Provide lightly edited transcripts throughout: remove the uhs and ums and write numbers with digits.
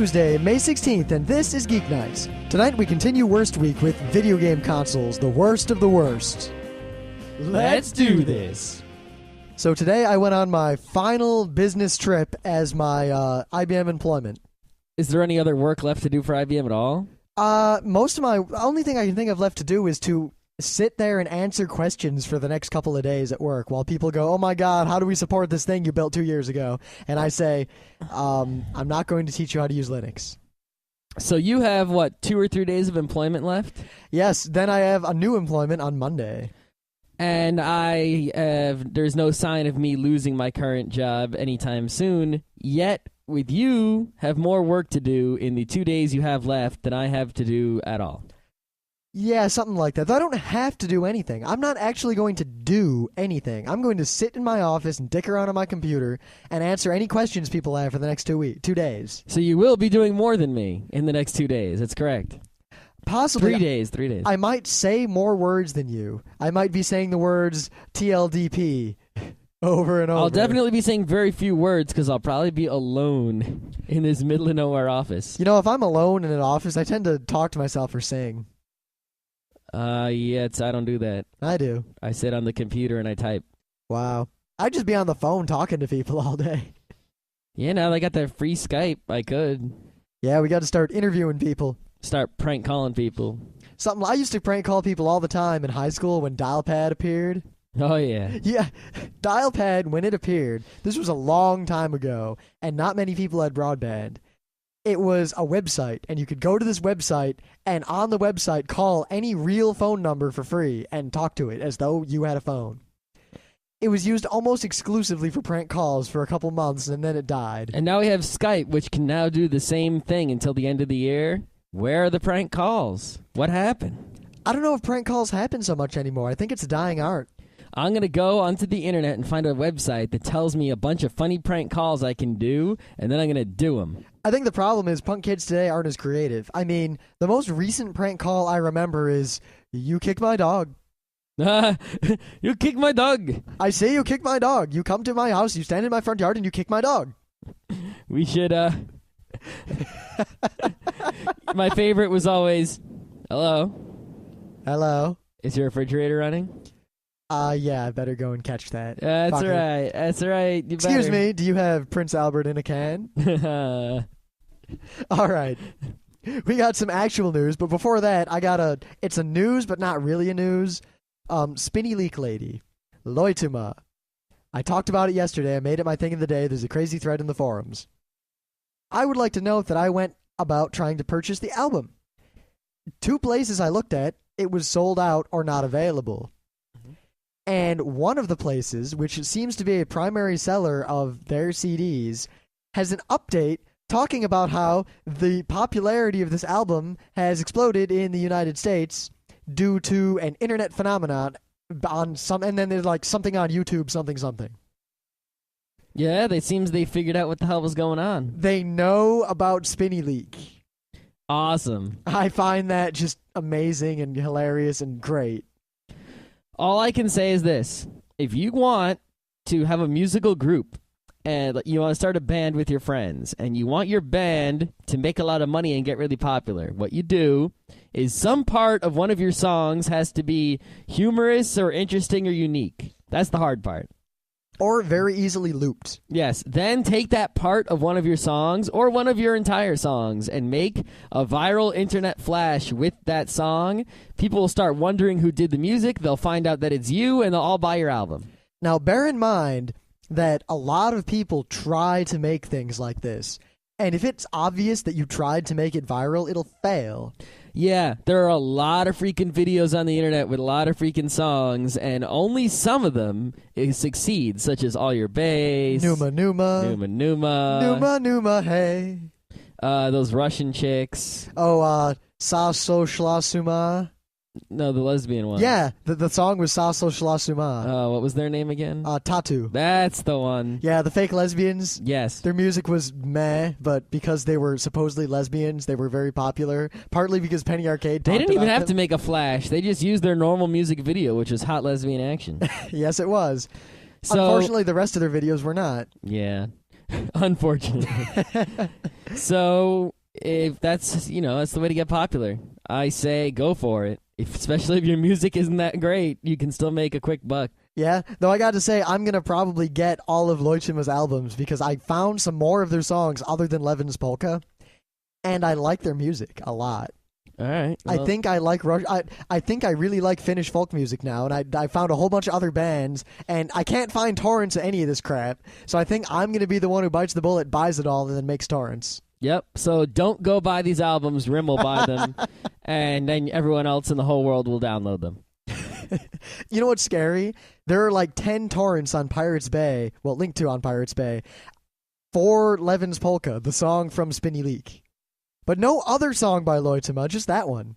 Tuesday, May 16th, and this is Geeknights. Tonight we continue Worst Week with video game consoles, the worst of the worst. Let's do this. So today I went on my final business trip as my IBM employment. Is there any other work left to do for IBM at all? Only thing I can think of left to do is to sit there and answer questions for the next couple of days at work while people go, oh my god, how do we support this thing you built 2 years ago? And I say, I'm not going to teach you how to use Linux. So you have, 2 or 3 days of employment left? Yes, then I have a new employment on Monday. And there's no sign of me losing my current job anytime soon, yet with you have more work to do in the 2 days you have left than I have to do at all. Yeah, something like that. Though I don't have to do anything. I'm not actually going to do anything. I'm going to sit in my office and dick around on my computer and answer any questions people have for the next 2 days. So you will be doing more than me in the next 2 days. That's correct. Possibly. 3 days, 3 days. I might say more words than you. I might be saying the words TLDP over and over. I'll definitely be saying very few words because I'll probably be alone in this middle of nowhere office. You know, if I'm alone in an office, I tend to talk to myself or sing. I don't do that. I do. I sit on the computer and I type. Wow. I'd just be on the phone talking to people all day. Yeah, now they got that free Skype. I could. Yeah, we got to start interviewing people. Start prank calling people. Something I used to prank call people all the time in high school when Dial-Pad appeared. Oh, yeah. Yeah, Dial-Pad, when it appeared, this was a long time ago, and not many people had broadband. It was a website, and you could go to this website, and on the website call any real phone number for free and talk to it as though you had a phone. It was used almost exclusively for prank calls for a couple months, and then it died. And now we have Skype, which can now do the same thing until the end of the year. Where are the prank calls? What happened? I don't know if prank calls happen so much anymore. I think it's a dying art. I'm going to go onto the internet and find a website that tells me a bunch of funny prank calls I can do, and then I'm going to do them. I think the problem is punk kids today aren't as creative. I mean, the most recent prank call I remember is, you kicked my dog. You kicked my dog. I say you kick my dog. You come to my house, you stand in my front yard, and you kick my dog. We should, My favorite was always, hello? Hello? Is your refrigerator running? Yeah, I better go and catch that. That's all right. That's all right. Excuse me, do you have Prince Albert in a can? All right. We got some actual news, but before that, it's a news, but not really a news. Spinny Leak Lady. Loituma. I talked about it yesterday. I made it my thing of the day. There's a crazy thread in the forums. I would like to note that I went about trying to purchase the album. 2 places I looked at, it was sold out or not available. And one of the places, which seems to be a primary seller of their CDs, has an update talking about how the popularity of this album has exploded in the United States due to an internet phenomenon and then there's like something on YouTube, something. Yeah, it seems they figured out what the hell was going on. They know about Spinny Leak. Awesome. I find that just amazing and hilarious and great. All I can say is this. If you want to have a musical group and you want to start a band with your friends and you want your band to make a lot of money and get really popular, what you do is some part of one of your songs has to be humorous or interesting or unique. That's the hard part. Or very easily looped. Yes. Then take that part of one of your songs or one of your entire songs and make a viral internet flash with that song. People will start wondering who did the music. They'll find out that it's you, and they'll all buy your album. Now, bear in mind that a lot of people try to make things like this. And if it's obvious that you tried to make it viral, it'll fail. Yeah, there are a lot of freaking videos on the internet with a lot of freaking songs, and only some of them succeed, such as All Your Bass, Numa, hey. Those Russian chicks. Oh, Sa So Shla Suma. No, the lesbian one. Yeah, the song was Sa So Shla Suma. What was their name again? Tattoo. That's the one. Yeah, the fake lesbians. Yes. Their music was meh, but because they were supposedly lesbians, they were very popular. Partly because Penny Arcade They didn't even have them. to make a flash. They just used their normal music video, which was hot lesbian action. Yes, it was. So, unfortunately, the rest of their videos were not. Yeah. Unfortunately. So, if that's that's the way to get popular. I say go for it. Especially if your music isn't that great, you can still make a quick buck. Yeah, though I got to say, I'm going to probably get all of Leutima's albums because I found some more of their songs other than Levin's Polka, and I like their music a lot. All right. Well, I think I like I think I really like Finnish folk music now, and I found a whole bunch of other bands, and I can't find torrents of any of this crap, so I think I'm going to be the one who bites the bullet, buys it all, and then makes torrents. Yep. So don't go buy these albums. Rim will buy them, and then everyone else in the whole world will download them. You know what's scary? There are like 10 torrents on Pirates Bay, well, linked to on Pirates Bay, for Levin's Polka, the song from Spinny Leak. But no other song by Leutima, just that one.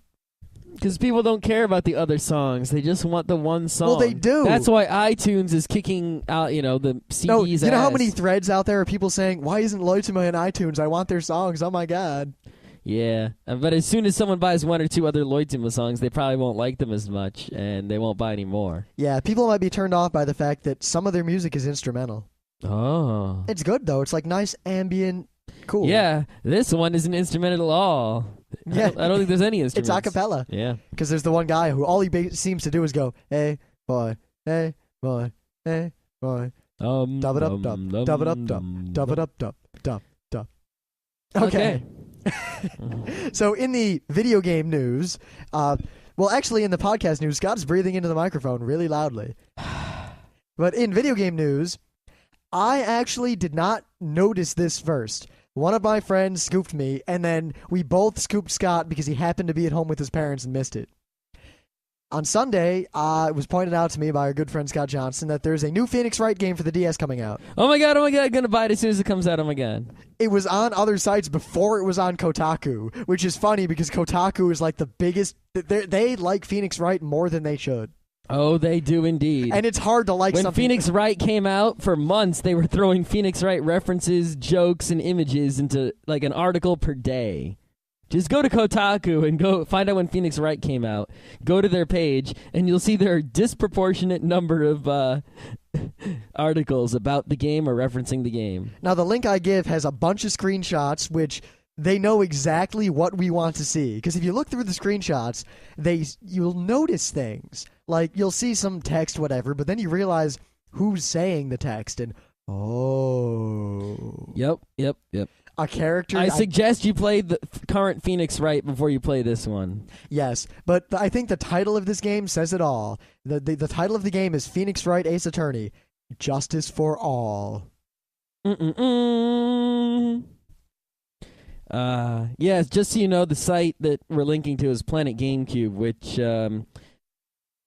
Because people don't care about the other songs. They just want the one song. Well, they do. That's why iTunes is kicking out, the CDs. No, you know how many threads out there are people saying, why isn't Leutima in iTunes? I want their songs. Oh, my God. Yeah, but as soon as someone buys one or two other Leutima songs, they probably won't like them as much, and they won't buy any more. Yeah, people might be turned off by the fact that some of their music is instrumental. Oh. It's good, though. It's like nice, ambient, cool. Yeah, this one isn't instrumental at all. Yeah. I don't think there's any instruments. It's a cappella. Yeah. Because there's the one guy who all he seems to do is go, hey, boy, hey, boy, hey, boy. Dub it up, dub, dub it up, dub, dub it up, dub, dub, dub. Okay. So in the video game news, well, actually in the podcast news, Scott's breathing into the microphone really loudly. But in video game news, I actually did not notice this first. One of my friends scooped me, and then we both scooped Scott because he happened to be at home with his parents and missed it. On Sunday, it was pointed out to me by our good friend Scott Johnson that there's a new Phoenix Wright game for the DS coming out. Oh my god, I'm gonna buy it as soon as it comes out, oh my god. It was on other sites before it was on Kotaku, which is funny because Kotaku is like the biggest... They like Phoenix Wright more than they should. Oh, they do indeed. And it's hard to like when something... When Phoenix Wright came out, for months, they were throwing Phoenix Wright references, jokes, and images into like an article per day. Just go to Kotaku and go find out when Phoenix Wright came out. Go to their page, and you'll see there are a disproportionate number of articles about the game or referencing the game. Now, the link I give has a bunch of screenshots, which they know exactly what we want to see. Because if you look through the screenshots, you'll notice things. Like, you'll see some text, whatever, but then you realize who's saying the text, and oh. Yep. A character... I suggest you play the current Phoenix Wright before you play this one. Yes, but I think the title of this game says it all. The title of the game is Phoenix Wright Ace Attorney. Justice for All. Yeah, just so you know, the site that we're linking to is Planet GameCube, which...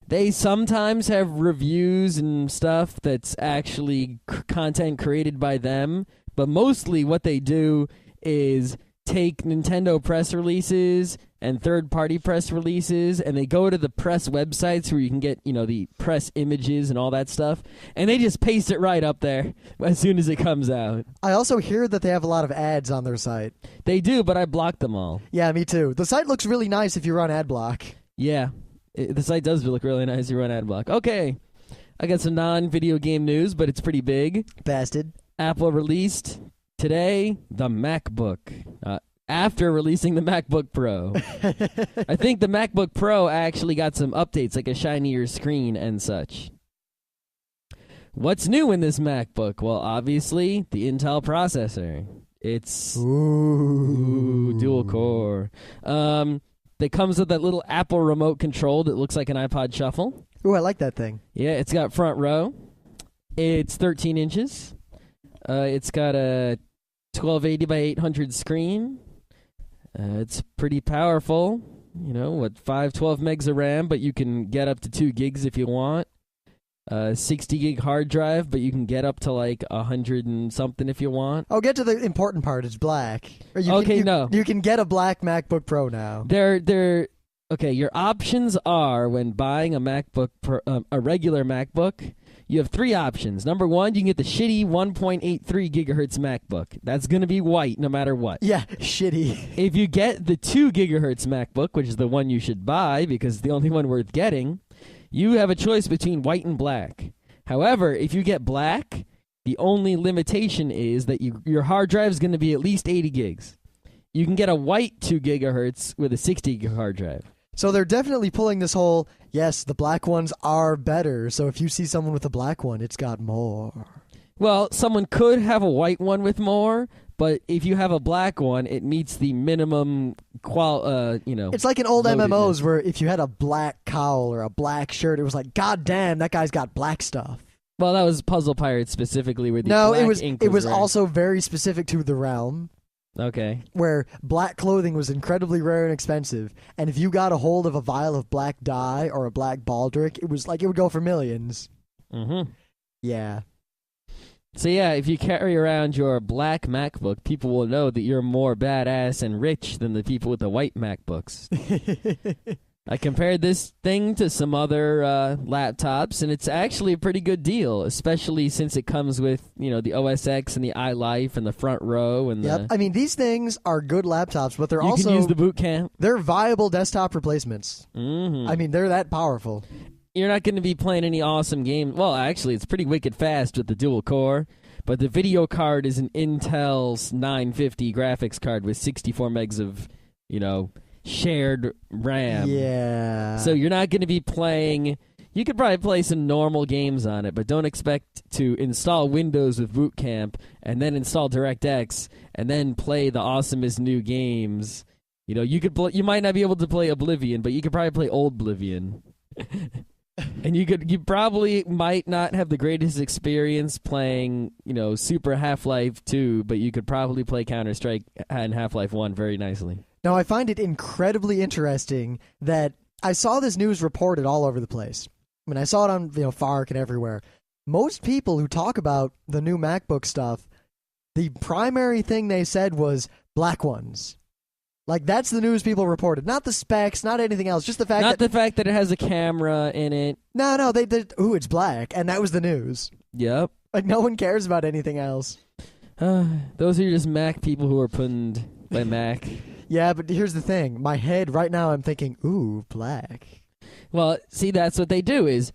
they sometimes have reviews and stuff that's actually content created by them, but mostly what they do is take Nintendo press releases and third-party press releases, and they go to the press websites where you can get, the press images and all that stuff, and they just paste it right up there as soon as it comes out. I also hear that they have a lot of ads on their site. They do, but I blocked them all. Yeah, me too. The site looks really nice if you run ad block. Yeah. The site does look really nice. You run ad block. Okay. I got some non-video game news, but it's pretty big. Bastard. Apple released today the MacBook. After releasing the MacBook Pro. I think the MacBook Pro actually got some updates, like a shinier screen and such. What's new in this MacBook? Well, obviously, the Intel processor. It's dual core. That comes with that little Apple remote control that looks like an iPod Shuffle. Ooh, I like that thing. Yeah, it's got front row. It's 13 inches. It's got a 1280 by 800 screen. It's pretty powerful. 512 megs of RAM, but you can get up to 2 gigs if you want. 60 gig hard drive, but you can get up to like 100 and something if you want. Oh, get to the important part. It's black. No. You can get a black MacBook Pro now. Okay, your options are when buying a MacBook Pro, a regular MacBook, you have 3 options. Number 1, you can get the shitty 1.83 gigahertz MacBook. That's going to be white no matter what. Yeah, shitty. If you get the 2 gigahertz MacBook, which is the one you should buy because it's the only one worth getting, you have a choice between white and black. However, if you get black, the only limitation is that your hard drive is going to be at least 80 gigs. you can get a white 2 gigahertz with a 60 gig hard drive. So they're definitely pulling this whole, yes, the black ones are better, so if you see someone with a black one, it's got more. Well, someone could have a white one with more, but if you have a black one, it meets the minimum It's like in old MMOs where if you had a black cowl or a black shirt, it was like, God damn, that guy's got black stuff. Well, that was Puzzle Pirates specifically, where the No, black ink it was rare. also very specific to the realm. Okay. Where black clothing was incredibly rare and expensive, and if you got a hold of a vial of black dye or a black baldric, it was like it would go for millions. Mm-hmm. Yeah. So yeah, if you carry around your black MacBook, people will know that you're more badass and rich than the people with the white MacBooks. I compared this thing to some other laptops, and it's actually a pretty good deal, especially since it comes with, the OS X and the iLife and the front row. And Yep. I mean, these things are good laptops, but they're you also... can use the boot camp. They're viable desktop replacements. Mm-hmm. I mean, they're that powerful. You're not going to be playing any awesome games. Well, actually, it's pretty wicked fast with the dual core, but the video card is an Intel 950 graphics card with 64 megs of, shared RAM. Yeah. So you're not going to be playing... You could probably play some normal games on it, but don't expect to install Windows with Boot Camp and then install DirectX and then play the awesomest new games. You might not be able to play Oblivion, but you could probably play Old Oblivion. And you probably might not have the greatest experience playing, Super Half-Life 2, but you could probably play Counter-Strike and Half-Life 1 very nicely. Now, I find it incredibly interesting that I saw this news reported all over the place. I mean, I saw it on, FARC and everywhere. Most people who talk about the new MacBook stuff, the primary thing they said was black ones. Like, that's the news people reported. Not the specs, not anything else, just the fact Not the fact that it has a camera in it. No, they it's black, and that was the news. Yep. Like, no one cares about anything else. Those are just Mac people who are putting by Mac. Yeah, but here's the thing. My head, right now, I'm thinking, ooh, black. Well, see, that's what they do is,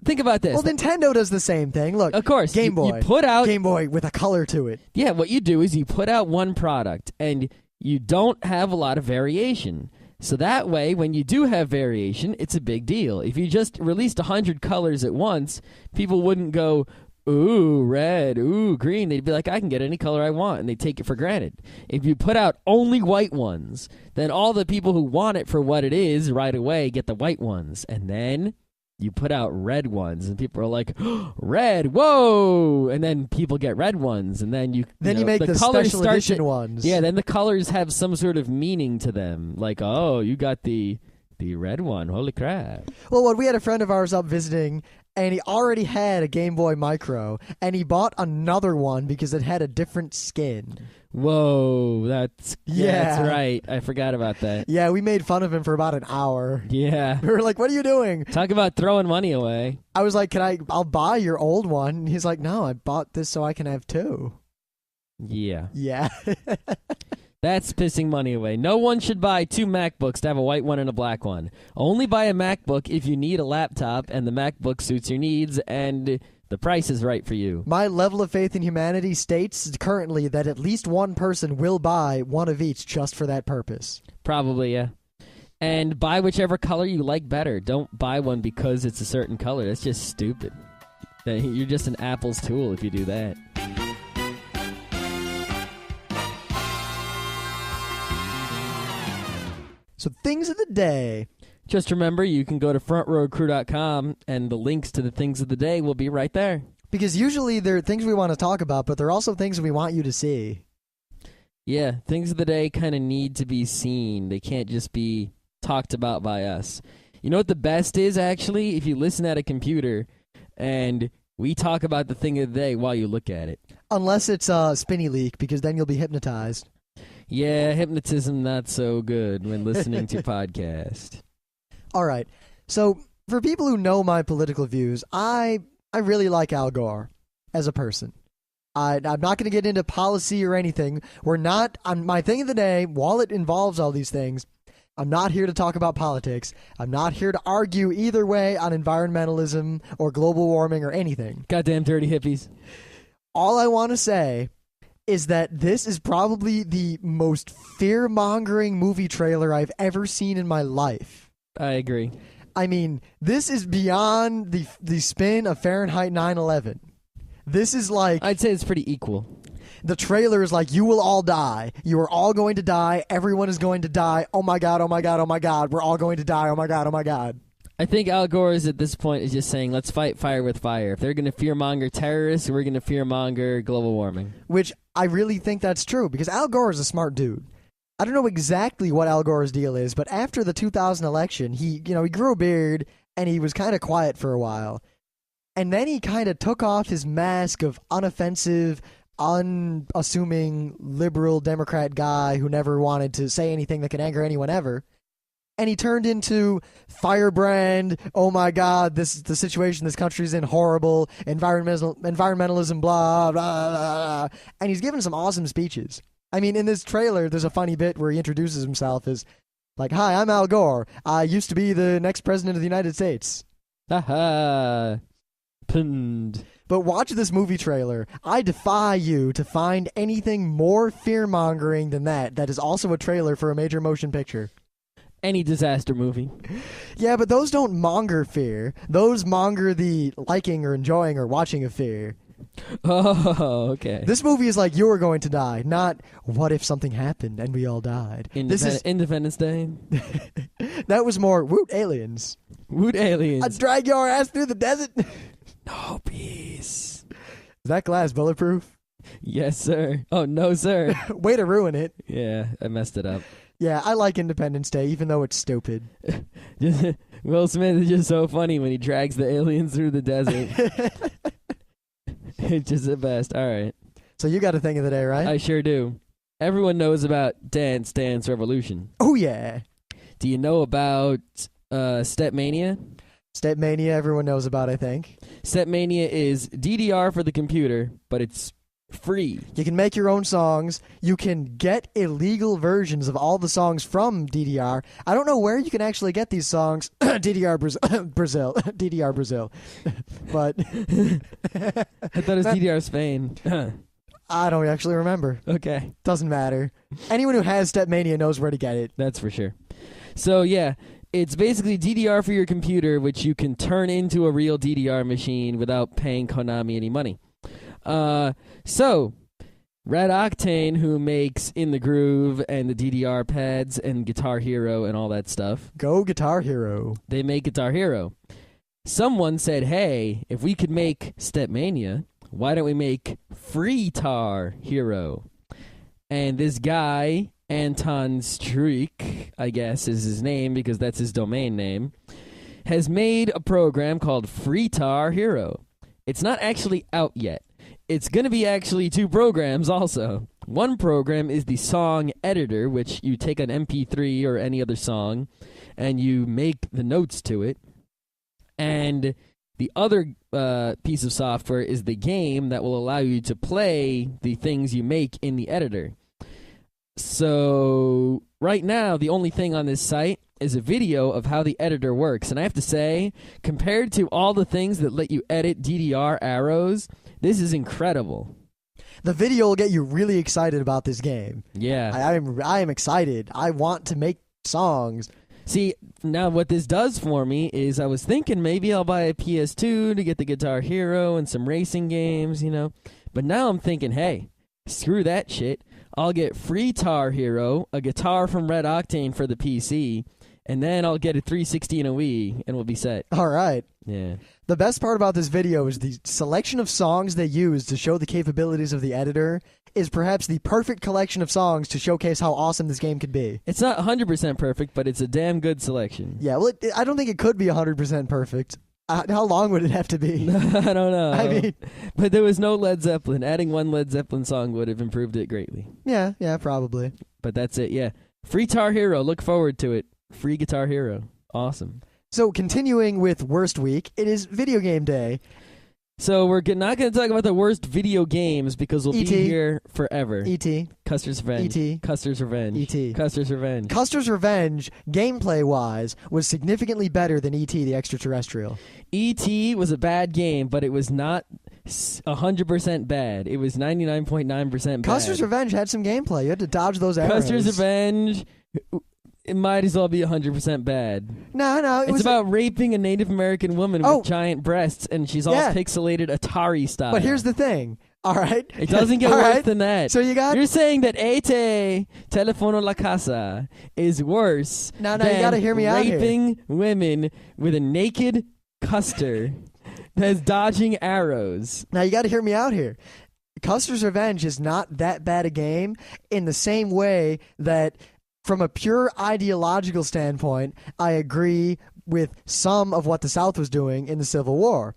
think about this. Well, Nintendo does the same thing. Look, of course, Game Boy. You put out Game Boy with a color to it. Yeah, what you do is you put out one product, and you don't have a lot of variation. So that way, when you do have variation, it's a big deal. If you just released 100 colors at once, people wouldn't go, ooh, red, ooh, green. They'd be like, I can get any color I want, and they take it for granted. If you put out only white ones, then all the people who want it for what it is right away get the white ones. And then you put out red ones, and people are like, oh, red, whoa! And then people get red ones, and then you make the special edition ones. Yeah, then the colors have some sort of meaning to them. Like, oh, you got the red one. Holy crap. Well, when we had a friend of ours up visiting, and he already had a Game Boy Micro, and he bought another one because it had a different skin. Whoa, that's right. I forgot about that. Yeah, we made fun of him for about an hour. Yeah. We were like, what are you doing? Talk about throwing money away. I was like, I'll buy your old one. And he's like, no, I bought this so I can have two. Yeah. Yeah. That's pissing money away. No one should buy 2 MacBooks to have a white one and a black one. Only buy a MacBook if you need a laptop and the MacBook suits your needs and the price is right for you. My level of faith in humanity states currently that at least one person will buy one of each just for that purpose. Probably, yeah. And buy whichever color you like better. Don't buy one because it's a certain color. That's just stupid. You're just an Apple's tool if you do that. So things of the day. Just remember, you can go to frontrowcrew.com, and the links to the things of the day will be right there. Because usually they're things we want to talk about, but they're also things we want you to see. Yeah, things of the day kind of need to be seen. They can't just be talked about by us. You know what the best is, actually? If you listen at a computer, and we talk about the thing of the day while you look at it. Unless it's a spinny leak, because then you'll be hypnotized. Yeah, hypnotism not so good when listening to podcast. All right. So, for people who know my political views, I really like Al Gore as a person. I'm not going to get into policy or anything. We're not on my thing of the day, while it involves all these things, I'm not here to talk about politics. I'm not here to argue either way on environmentalism or global warming or anything. Goddamn dirty hippies. All I want to say is that this is probably the most fear-mongering movie trailer I've ever seen in my life. I agree. I mean, this is beyond the spin of Fahrenheit 9/11. This is like... I'd say it's pretty equal. The trailer is like, you will all die. You are all going to die. Everyone is going to die. Oh my god, oh my god, oh my god. We're all going to die. Oh my god, oh my god. I think Al Gore is at this point is just saying, let's fight fire with fire. If they're going to fearmonger terrorists, we're going to fearmonger global warming. Which I really think that's true, because Al Gore is a smart dude. I don't know exactly what Al Gore's deal is, but after the 2000 election, he grew a beard and he was kind of quiet for a while. And then he kind of took off his mask of unoffensive, unassuming liberal Democrat guy who never wanted to say anything that could anger anyone ever. And he turned into firebrand, oh my god, this is the situation this country's in, horrible, environmentalism, blah, blah, blah. And he's given some awesome speeches. I mean, in this trailer, there's a funny bit where he introduces himself as, like, hi, I'm Al Gore. I used to be the next president of the United States. Haha. Pinned. But watch this movie trailer. I defy you to find anything more fear-mongering than that is also a trailer for a major motion picture. Any disaster movie. Yeah, but those don't monger fear. Those monger the liking or enjoying or watching of fear. Oh, okay. This movie is like, you are going to die, not what if something happened and we all died. This is Independence Day. That was more woot aliens. Woot aliens. I'd drag your ass through the desert. No peace. Is that glass bulletproof? Yes, sir. Oh, no, sir. Way to ruin it. Yeah, I messed it up. Yeah, I like Independence Day, even though it's stupid. Will Smith is just so funny when he drags the aliens through the desert. It's just the best. All right. So you got a thing of the day, right? I sure do. Everyone knows about Dance Dance Revolution. Oh, yeah. Do you know about Stepmania? Stepmania, everyone knows about, I think. Stepmania is DDR for the computer, but it's free. You can make your own songs. You can get illegal versions of all the songs from DDR. I don't know where you can actually get these songs. DDR Brazil. DDR Brazil. But I thought it was DDR Spain. I don't actually remember. Okay. Doesn't matter. Anyone who has Stepmania knows where to get it. That's for sure. So, yeah, it's basically DDR for your computer, which you can turn into a real DDR machine without paying Konami any money. So, Red Octane, who makes In the Groove and the DDR pads and Guitar Hero and all that stuff. Go Guitar Hero. They make Guitar Hero. Someone said, hey, if we could make Stepmania, why don't we make Free-tar Hero? And this guy, Anton Streak, I guess is his name because that's his domain name, has made a program called Free-tar Hero. It's not actually out yet. It's going to be actually two programs also. One program is the song editor, which you take an MP3 or any other song, and you make the notes to it. And the other piece of software is the game that will allow you to play the things you make in the editor. So right now, the only thing on this site is a video of how the editor works. And I have to say, compared to all the things that let you edit DDR arrows, this is incredible. The video will get you really excited about this game. Yeah. I am excited. I want to make songs. See, now what this does for me is I was thinking maybe I'll buy a PS2 to get the Guitar Hero and some racing games, But now I'm thinking, hey, screw that shit. I'll get Free-tar Hero, a guitar from Red Octane for the PC, and then I'll get a 360 and a Wii, and we'll be set. All right. Yeah. The best part about this video is the selection of songs they use to show the capabilities of the editor is perhaps the perfect collection of songs to showcase how awesome this game could be. It's not 100% perfect, but it's a damn good selection. Yeah, well, I don't think it could be 100% perfect. How long would it have to be? I don't know. I mean, but there was no Led Zeppelin. Adding one Led Zeppelin song would have improved it greatly. Yeah, probably. But that's it, yeah. Free-tar Hero, look forward to it. Free Guitar Hero. Awesome. So, continuing with Worst Week, it is Video Game Day. So, we're not going to talk about the worst video games because we'll be here forever. E.T. Custer's Revenge. E.T. Custer's Revenge. E.T. Custer's Revenge. Custer's Revenge, gameplay-wise, was significantly better than E.T. the Extraterrestrial. E.T. was a bad game, but it was not 100% bad. It was 99.9% bad. Custer's Revenge had some gameplay. You had to dodge those arrows. Custer's Revenge, it might as well be 100% bad. No. It's about raping a Native American woman with giant breasts, and she's all pixelated Atari style. But here's the thing. All right. It doesn't get worse than that. So you're saying that Ete Telefono La Casa is worse than you gotta hear me out here. Raping women with a naked Custer that's dodging arrows. Now you got to hear me out here. Custer's Revenge is not that bad a game in the same way that from a pure ideological standpoint, I agree with some of what the South was doing in the Civil War.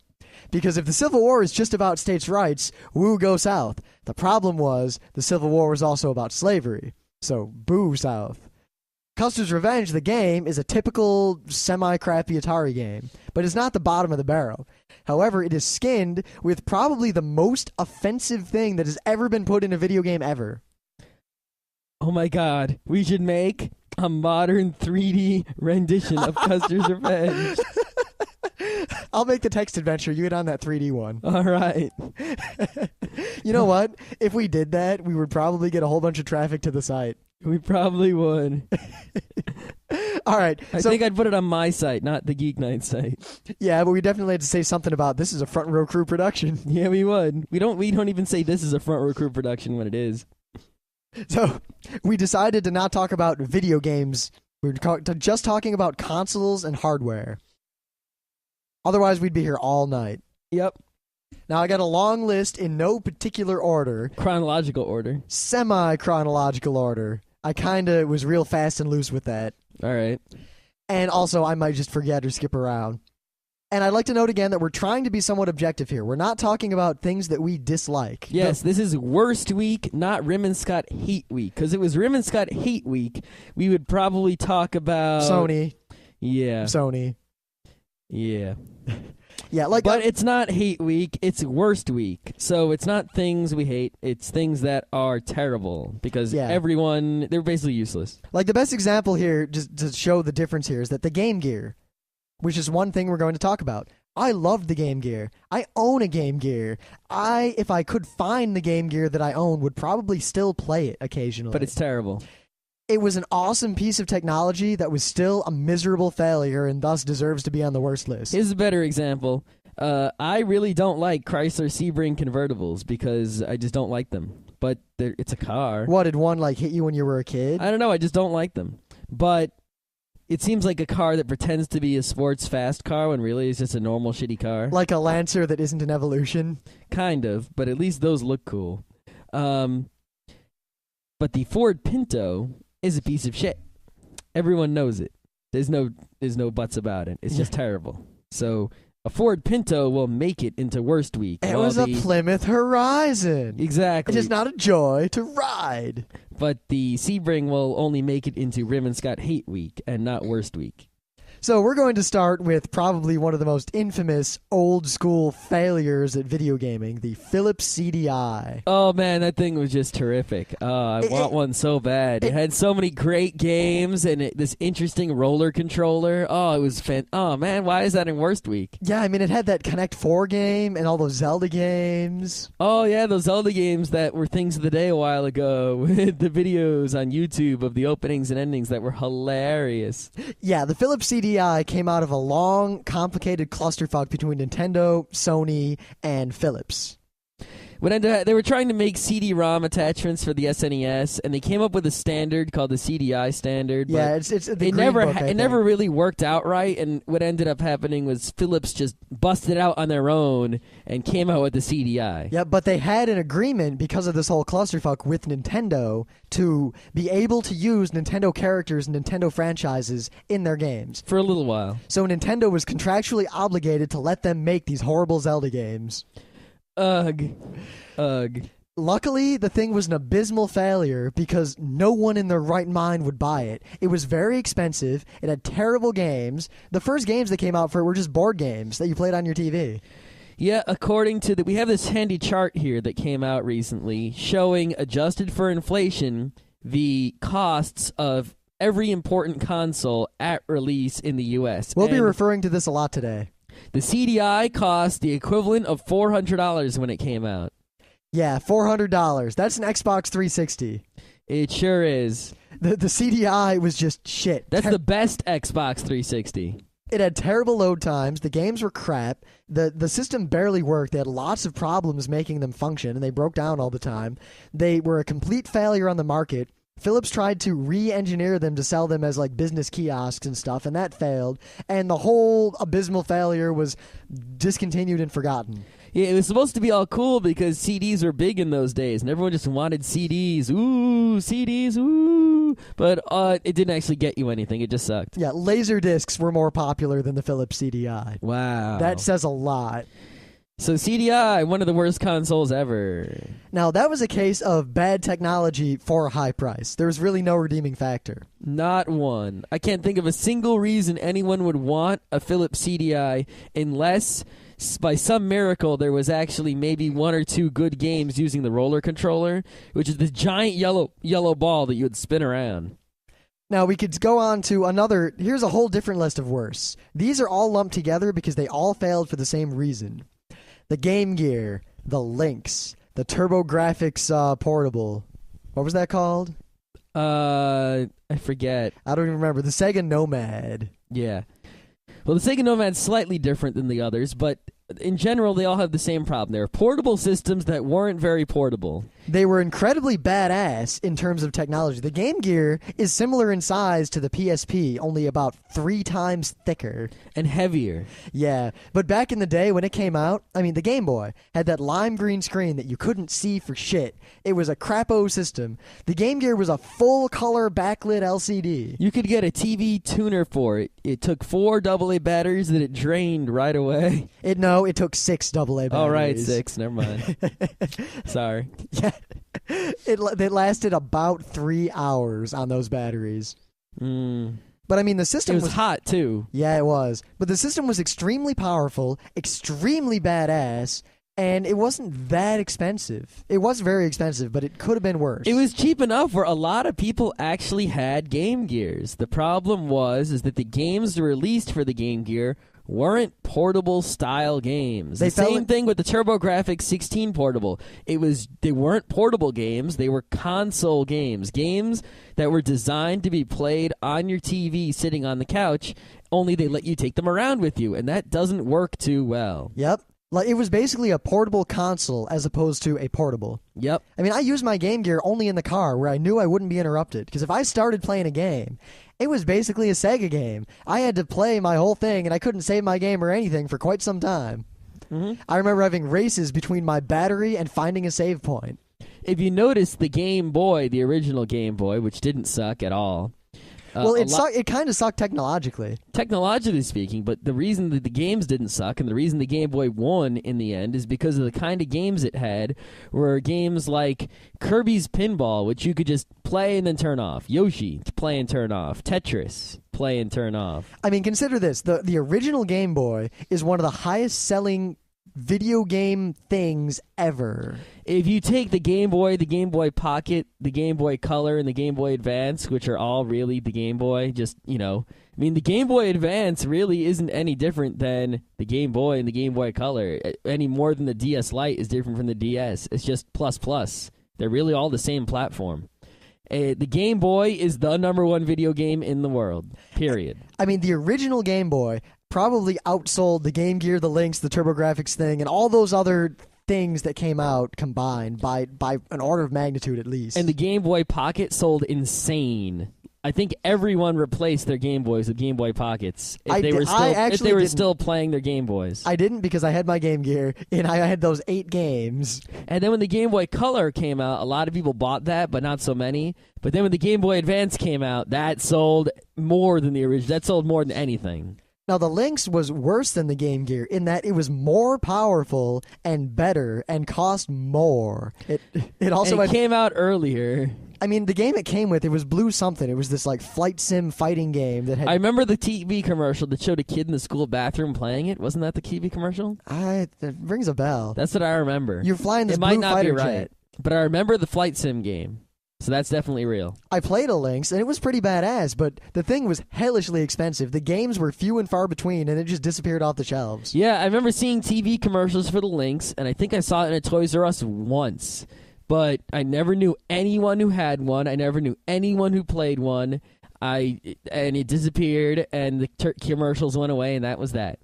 Because if the Civil War is just about states' rights, woo, go South. The problem was the Civil War was also about slavery. So, boo, South. Custer's Revenge, the game, is a typical semi-crappy Atari game, but it's not the bottom of the barrel. However, it is skinned with probably the most offensive thing that has ever been put in a video game ever. Oh my god, we should make a modern 3D rendition of Custer's Revenge. I'll make the text adventure. You get on that 3D one. All right. You know what? If we did that, we would probably get a whole bunch of traffic to the site. We probably would. All right. I think I'd put it on my site, not the Geeknights site. Yeah, but we definitely had to say something about this is a front row crew production. Yeah, we would. We don't even say this is a front row crew production when it is. So we decided to not talk about video games. We were just talking about consoles and hardware. Otherwise, we'd be here all night. Yep. Now, I got a long list in no particular order. Chronological order. Semi-chronological order. I kind of was real fast and loose with that. All right. And also, I might just forget or skip around. And I'd like to note again that we're trying to be somewhat objective here. We're not talking about things that we dislike. Yes, this is worst week, not Rim and Scott hate week. Because if it was Rim and Scott hate week, we would probably talk about... Sony. Yeah. Sony. Yeah. Yeah, like, but it's not hate week, it's worst week. So it's not things we hate, it's things that are terrible. Because everyone, they're basically useless. Like the best example here, just to show the difference here, is that the Game Gear, which is one thing we're going to talk about. I loved the Game Gear. I own a Game Gear. If I could find the Game Gear that I own, would probably still play it occasionally. But it's terrible. It was an awesome piece of technology that was still a miserable failure and thus deserves to be on the worst list. Here's a better example. I really don't like Chrysler Sebring convertibles because I just don't like them. But it's a car. What, did one hit you when you were a kid? I don't know. I just don't like them. But it seems like a car that pretends to be a sports fast car when really it's just a normal shitty car. Like a Lancer that isn't an Evolution? Kind of, but at least those look cool. But the Ford Pinto is a piece of shit. Everyone knows it. There's no buts about it. It's just terrible. So a Ford Pinto will make it into worst week. It was a Plymouth Horizon. Exactly. It is not a joy to ride. But the Sebring will only make it into Rim and Scott hate week and not worst week. So we're going to start with probably one of the most infamous old-school failures at video gaming, the Philips CDI. Oh, man, that thing was just terrific. I want one so bad. It had so many great games and this interesting roller controller. Oh, it was oh, man, why is that in worst week? Yeah, I mean, it had that Connect 4 game and all those Zelda games. Oh, yeah, those Zelda games that were things of the day a while ago with the videos on YouTube of the openings and endings that were hilarious. Yeah, the Philips CDI came out of a long, complicated clusterfuck between Nintendo, Sony, and Philips. They were trying to make CD-ROM attachments for the SNES, and they came up with a standard called the CDI standard. Yeah, it's the it never really worked out right, and what ended up happening was Philips just busted out on their own and came out with the CDI. Yeah, but they had an agreement because of this whole clusterfuck with Nintendo to be able to use Nintendo characters and Nintendo franchises in their games. For a little while. So Nintendo was contractually obligated to let them make these horrible Zelda games. Ugh. Luckily, the thing was an abysmal failure because no one in their right mind would buy it. It was very expensive. It had terrible games. The first games that came out for it were just board games that you played on your TV. Yeah, according to we have this handy chart here that came out recently showing, adjusted for inflation, the costs of every important console at release in the U.S. We'll be referring to this a lot today. The CDI cost the equivalent of $400 when it came out. Yeah, $400. That's an Xbox 360. It sure is. The CDI was just shit. That's the best Xbox 360. It had terrible load times. The games were crap. The system barely worked. They had lots of problems making them function, and they broke down all the time. They were a complete failure on the market. Philips tried to re-engineer them to sell them as like business kiosks and stuff, and that failed. And the whole abysmal failure was discontinued and forgotten. Yeah, it was supposed to be all cool because CDs were big in those days, and everyone just wanted CDs. Ooh, CDs, ooh. But it didn't actually get you anything. It just sucked. Yeah, laser discs were more popular than the Philips CDI. Wow. That says a lot. So CDI, one of the worst consoles ever. Now, that was a case of bad technology for a high price. There was really no redeeming factor. Not one. I can't think of a single reason anyone would want a Philips CDI unless, by some miracle, there was actually maybe one or two good games using the roller controller, which is the giant yellow ball that you would spin around. Now, we could go on to another. Here's a whole different list of worse. These are all lumped together because they all failed for the same reason. The Game Gear, the Lynx, the TurboGrafx Portable. What was that called? I forget. I don't even remember. The Sega Nomad. Yeah. Well, the Sega Nomad's slightly different than the others, but in general, they all have the same problem. They're portable systems that weren't very portable. They were incredibly badass in terms of technology. The Game Gear is similar in size to the PSP, only about 3 times thicker. And heavier. Yeah, but back in the day when it came out, I mean, the Game Boy had that lime green screen that you couldn't see for shit. It was a crapo system. The Game Gear was a full-color backlit LCD. You could get a TV tuner for it. It took 4 AA batteries that it drained right away. It took 6 AA batteries. Oh, right, 6. Never mind. Sorry. Yeah. It lasted about 3 hours on those batteries. But I mean, the system was hot, too. Yeah, it was. But the system was extremely powerful, extremely badass, and it wasn't that expensive. It was very expensive, but it could have been worse. It was cheap enough where a lot of people actually had Game Gears. The problem is that the games released for the Game Gear weren't portable style games. The same thing with the TurboGrafx 16 portable. They weren't portable games, they were console games. Games that were designed to be played on your TV sitting on the couch, only they let you take them around with you, and that doesn't work too well. Yep. Like, it was basically a portable console as opposed to a portable. Yep. I mean, I used my Game Gear only in the car where I knew I wouldn't be interrupted. Because if I started playing a game, it was basically a Sega game. I had to play my whole thing, and I couldn't save my game or anything for quite some time. Mm-hmm. I remember having races between my battery and finding a save point. If you notice, the Game Boy, the original Game Boy, which didn't suck at all. It kind of sucked technologically. Technologically speaking, but the reason that the games didn't suck and the reason the Game Boy won in the end is because of the kind of games it had were games like Kirby's Pinball, which you could just play and then turn off. Yoshi, play and turn off. Tetris, play and turn off. I mean, consider this. The original Game Boy is one of the highest selling video game things ever. If you take the Game Boy Pocket, the Game Boy Color, and the Game Boy Advance, which are all really the Game Boy, the Game Boy Advance really isn't any different than the Game Boy and the Game Boy Color, any more than the DS Lite is different from the DS. It's just plus. They're really all the same platform. The Game Boy is the #1 video game in the world, period. I mean, the original Game Boy probably outsold the Game Gear, the Lynx, the TurboGrafx thing, and all those other things that came out combined by an order of magnitude at least. And the Game Boy Pocket sold insane. I think everyone replaced their Game Boys with Game Boy Pockets if they were still playing their Game Boys. I didn't, because I had my Game Gear and I had those 8 games. And then when the Game Boy Color came out, a lot of people bought that, but not so many. But then when the Game Boy Advance came out, that sold more than the original. That sold more than anything. Now, the Lynx was worse than the Game Gear in that it was more powerful and better and cost more. It also came out earlier. I mean, the game it came with, it was Blue something. It was this like flight sim fighting game that had. I remember the TV commercial that showed a kid in the school bathroom playing it. Wasn't that the TV commercial? It rings a bell. That's what I remember. You're flying this blue fighter jet. It might not be right, jet. but I remember the flight sim game. So that's definitely real. I played a Lynx, and it was pretty badass, but the thing was hellishly expensive. The games were few and far between, and it just disappeared off the shelves. Yeah, I remember seeing TV commercials for the Lynx, and I think I saw it in a Toys R Us once. But I never knew anyone who had one. I never knew anyone who played one. And it disappeared, and the commercials went away, and that was that.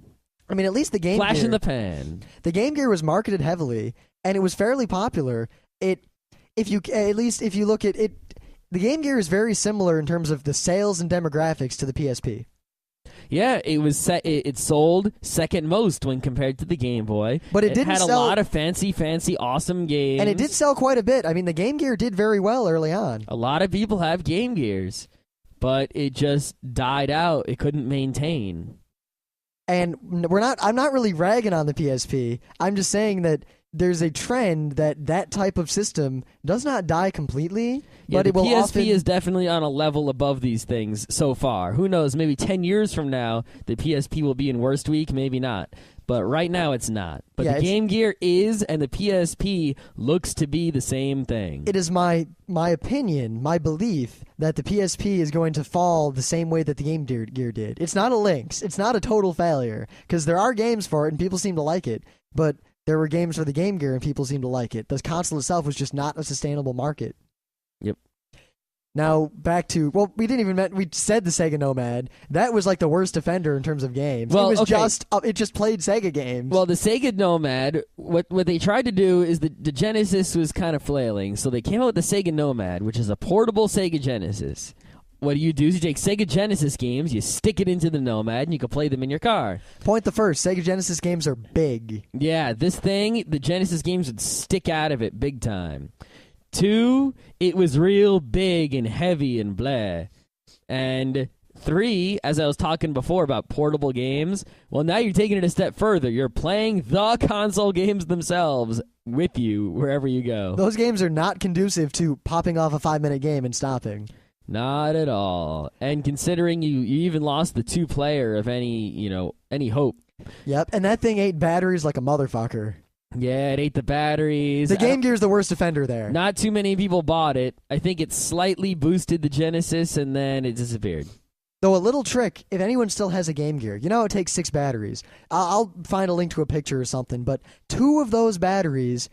I mean, at least the Game Flash Gear... in the pan. The Game Gear was marketed heavily, and it was fairly popular. If you look at it, the Game Gear is very similar in terms of the sales and demographics to the PSP. Yeah, it sold second most when compared to the Game Boy. But it didn't had sell... a lot of fancy, awesome games. And it did sell quite a bit. I mean, the Game Gear did very well early on. A lot of people have Game Gears, but it just died out. It couldn't maintain. And I'm not really ragging on the PSP. I'm just saying that there's a trend that type of system does not die completely, but it will PSP often... is definitely on a level above these things so far. Who knows, maybe 10 years from now, the PSP will be in worst week, maybe not. But right now, it's not. But the Game Gear is, and the PSP looks to be the same thing. It is my opinion, my belief, that the PSP is going to fall the same way that the Game Gear did. It's not a Lynx. It's not a total failure, because there are games for it, and people seem to like it. But there were games for the Game Gear, and people seem to like it. The console itself was just not a sustainable market. Yep. Now, back to... Well, we said the Sega Nomad. That was like the worst offender in terms of games. Well, it just played Sega games. Well, the Sega Nomad, what they tried to do is the Genesis was kind of flailing, so they came out with the Sega Nomad, which is a portable Sega Genesis. What you do is you take Sega Genesis games, you stick it into the Nomad, and you can play them in your car. Point the first, Sega Genesis games are big. Yeah, this thing, the Genesis games would stick out of it big time. 2, it was real big and heavy and blah. And 3, as I was talking before about portable games, well, now you're taking it a step further. You're playing the console games themselves with you wherever you go. Those games are not conducive to popping off a 5-minute game and stopping. Not at all. And considering you even lost the 2-player of any hope. Yep, and that thing ate batteries like a motherfucker. Yeah, it ate the batteries. The Game Gear's the worst offender there. Not too many people bought it. I think it slightly boosted the Genesis, and then it disappeared. Though a little trick, if anyone still has a Game Gear, it takes 6 batteries. I'll find a link to a picture or something, but 2 of those batteries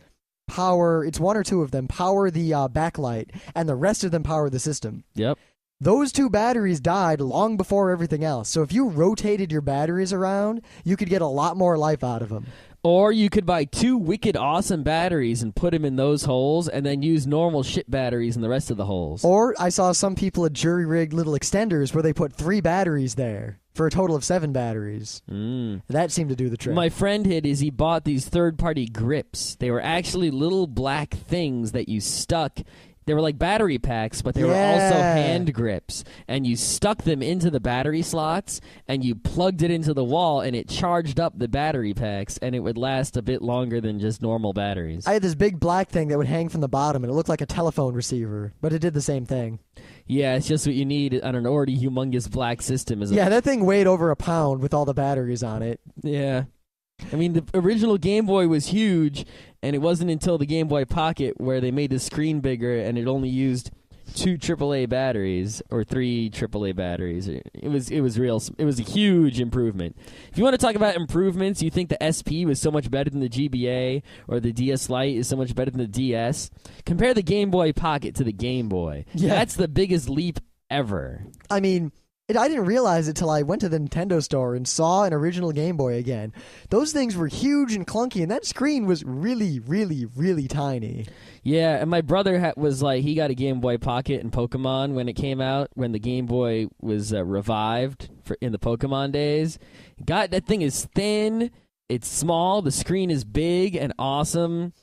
power, it's 1 or 2 of them, power the backlight, and the rest of them power the system. Yep. Those 2 batteries died long before everything else, so if you rotated your batteries around, you could get a lot more life out of them. Or you could buy 2 wicked awesome batteries and put them in those holes and then use normal shit batteries in the rest of the holes. Or I saw some people at jury-rigged little extenders where they put 3 batteries there for a total of 7 batteries. That seemed to do the trick. My friend he bought these third-party grips. They were actually little black things that you stuck. They were like battery packs, but they were also hand grips. And you stuck them into the battery slots, and you plugged it into the wall, and it charged up the battery packs, and it would last a bit longer than just normal batteries. I had this big black thing that would hang from the bottom, and it looked like a telephone receiver, but it did the same thing. Yeah, it's just what you need on an already humongous black system. That thing weighed over a pound with all the batteries on it. Yeah. I mean, the original Game Boy was huge, and it wasn't until the Game Boy Pocket where they made the screen bigger, and it only used 2 AAA batteries or 3 AAA batteries. It was a huge improvement. If you want to talk about improvements, you think the SP was so much better than the GBA, or the DS Lite is so much better than the DS. Compare the Game Boy Pocket to the Game Boy. Yeah. That's the biggest leap ever. I mean, I didn't realize it till I went to the Nintendo store and saw an original Game Boy again. Those things were huge and clunky, and that screen was really, really, really tiny. Yeah, and my brother he got a Game Boy Pocket and Pokemon when it came out, when the Game Boy was revived in the Pokemon days. That thing is thin, it's small, the screen is big and awesome.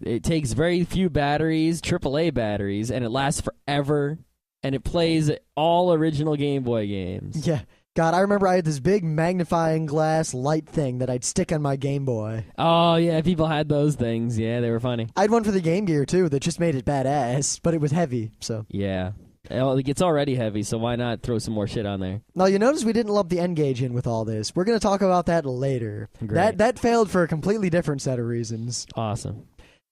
It takes very few batteries, AAA batteries, and it lasts forever. And it plays all original Game Boy games. Yeah. God, I remember I had this big magnifying glass light thing that I'd stick on my Game Boy. Oh, yeah, people had those things. Yeah, they were funny. I had one for the Game Gear, too, that just made it badass, but it was heavy, so. Yeah. It's already heavy, so why not throw some more shit on there? Now, you notice we didn't lump the N-Gauge in with all this. We're going to talk about that later. Great. That failed for a completely different set of reasons. Awesome.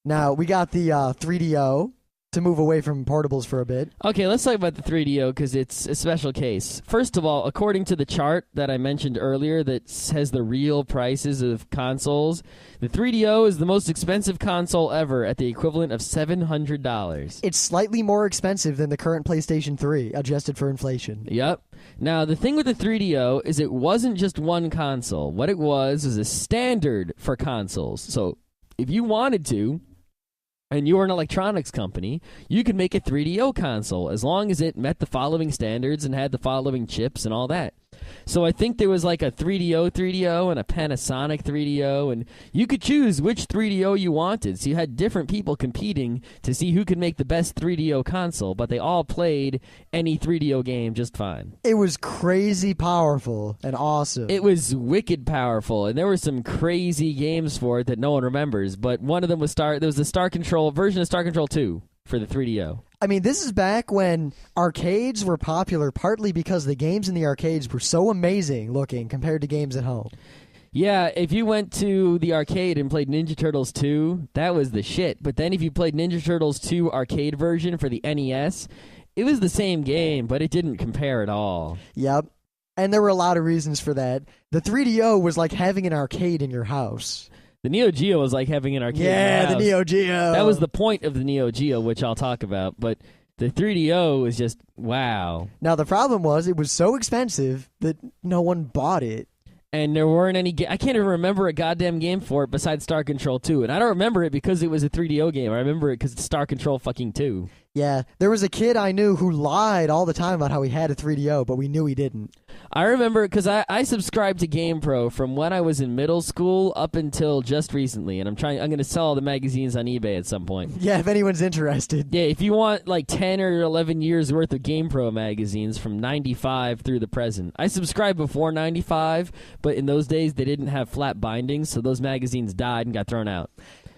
Now, we got the 3DO. to move away from portables for a bit. Okay, let's talk about the 3DO because it's a special case. First of all, according to the chart that I mentioned earlier that says the real prices of consoles, the 3DO is the most expensive console ever at the equivalent of $700. It's slightly more expensive than the current PlayStation 3, adjusted for inflation. Yep. Now, the thing with the 3DO is it wasn't just one console. What it was a standard for consoles. So if you wanted to, and you were an electronics company, you could make a 3DO console as long as it met the following standards and had the following chips and all that. So I think there was like a 3DO and a Panasonic 3DO, and you could choose which 3DO you wanted. So you had different people competing to see who could make the best 3DO console, but they all played any 3DO game just fine. It was crazy powerful and awesome. It was wicked powerful, and there were some crazy games for it that no one remembers, but one of them was there was the Star Control version of Star Control 2 for the 3DO. I mean, this is back when arcades were popular, partly because the games in the arcades were so amazing looking compared to games at home. Yeah, if you went to the arcade and played Ninja Turtles 2, that was the shit. But then if you played Ninja Turtles 2 arcade version for the NES, it was the same game, but it didn't compare at all. Yep. And there were a lot of reasons for that. The 3DO was like having an arcade in your house. The Neo Geo was like having an arcade in your house. The Neo Geo. That was the point of the Neo Geo, which I'll talk about. But the 3DO was just, wow. Now, the problem was it was so expensive that no one bought it. And there weren't any I can't even remember a goddamn game for it besides Star Control 2. And I don't remember it because it was a 3DO game. I remember it because it's Star Control fucking 2. Yeah, there was a kid I knew who lied all the time about how he had a 3DO, but we knew he didn't. I remember because I subscribed to GamePro from when I was in middle school up until just recently, and I'm going to sell all the magazines on eBay at some point. Yeah, if anyone's interested. Yeah, if you want like 10 or 11 years worth of GamePro magazines from 95 through the present. I subscribed before 95, but in those days they didn't have flat bindings, so those magazines died and got thrown out.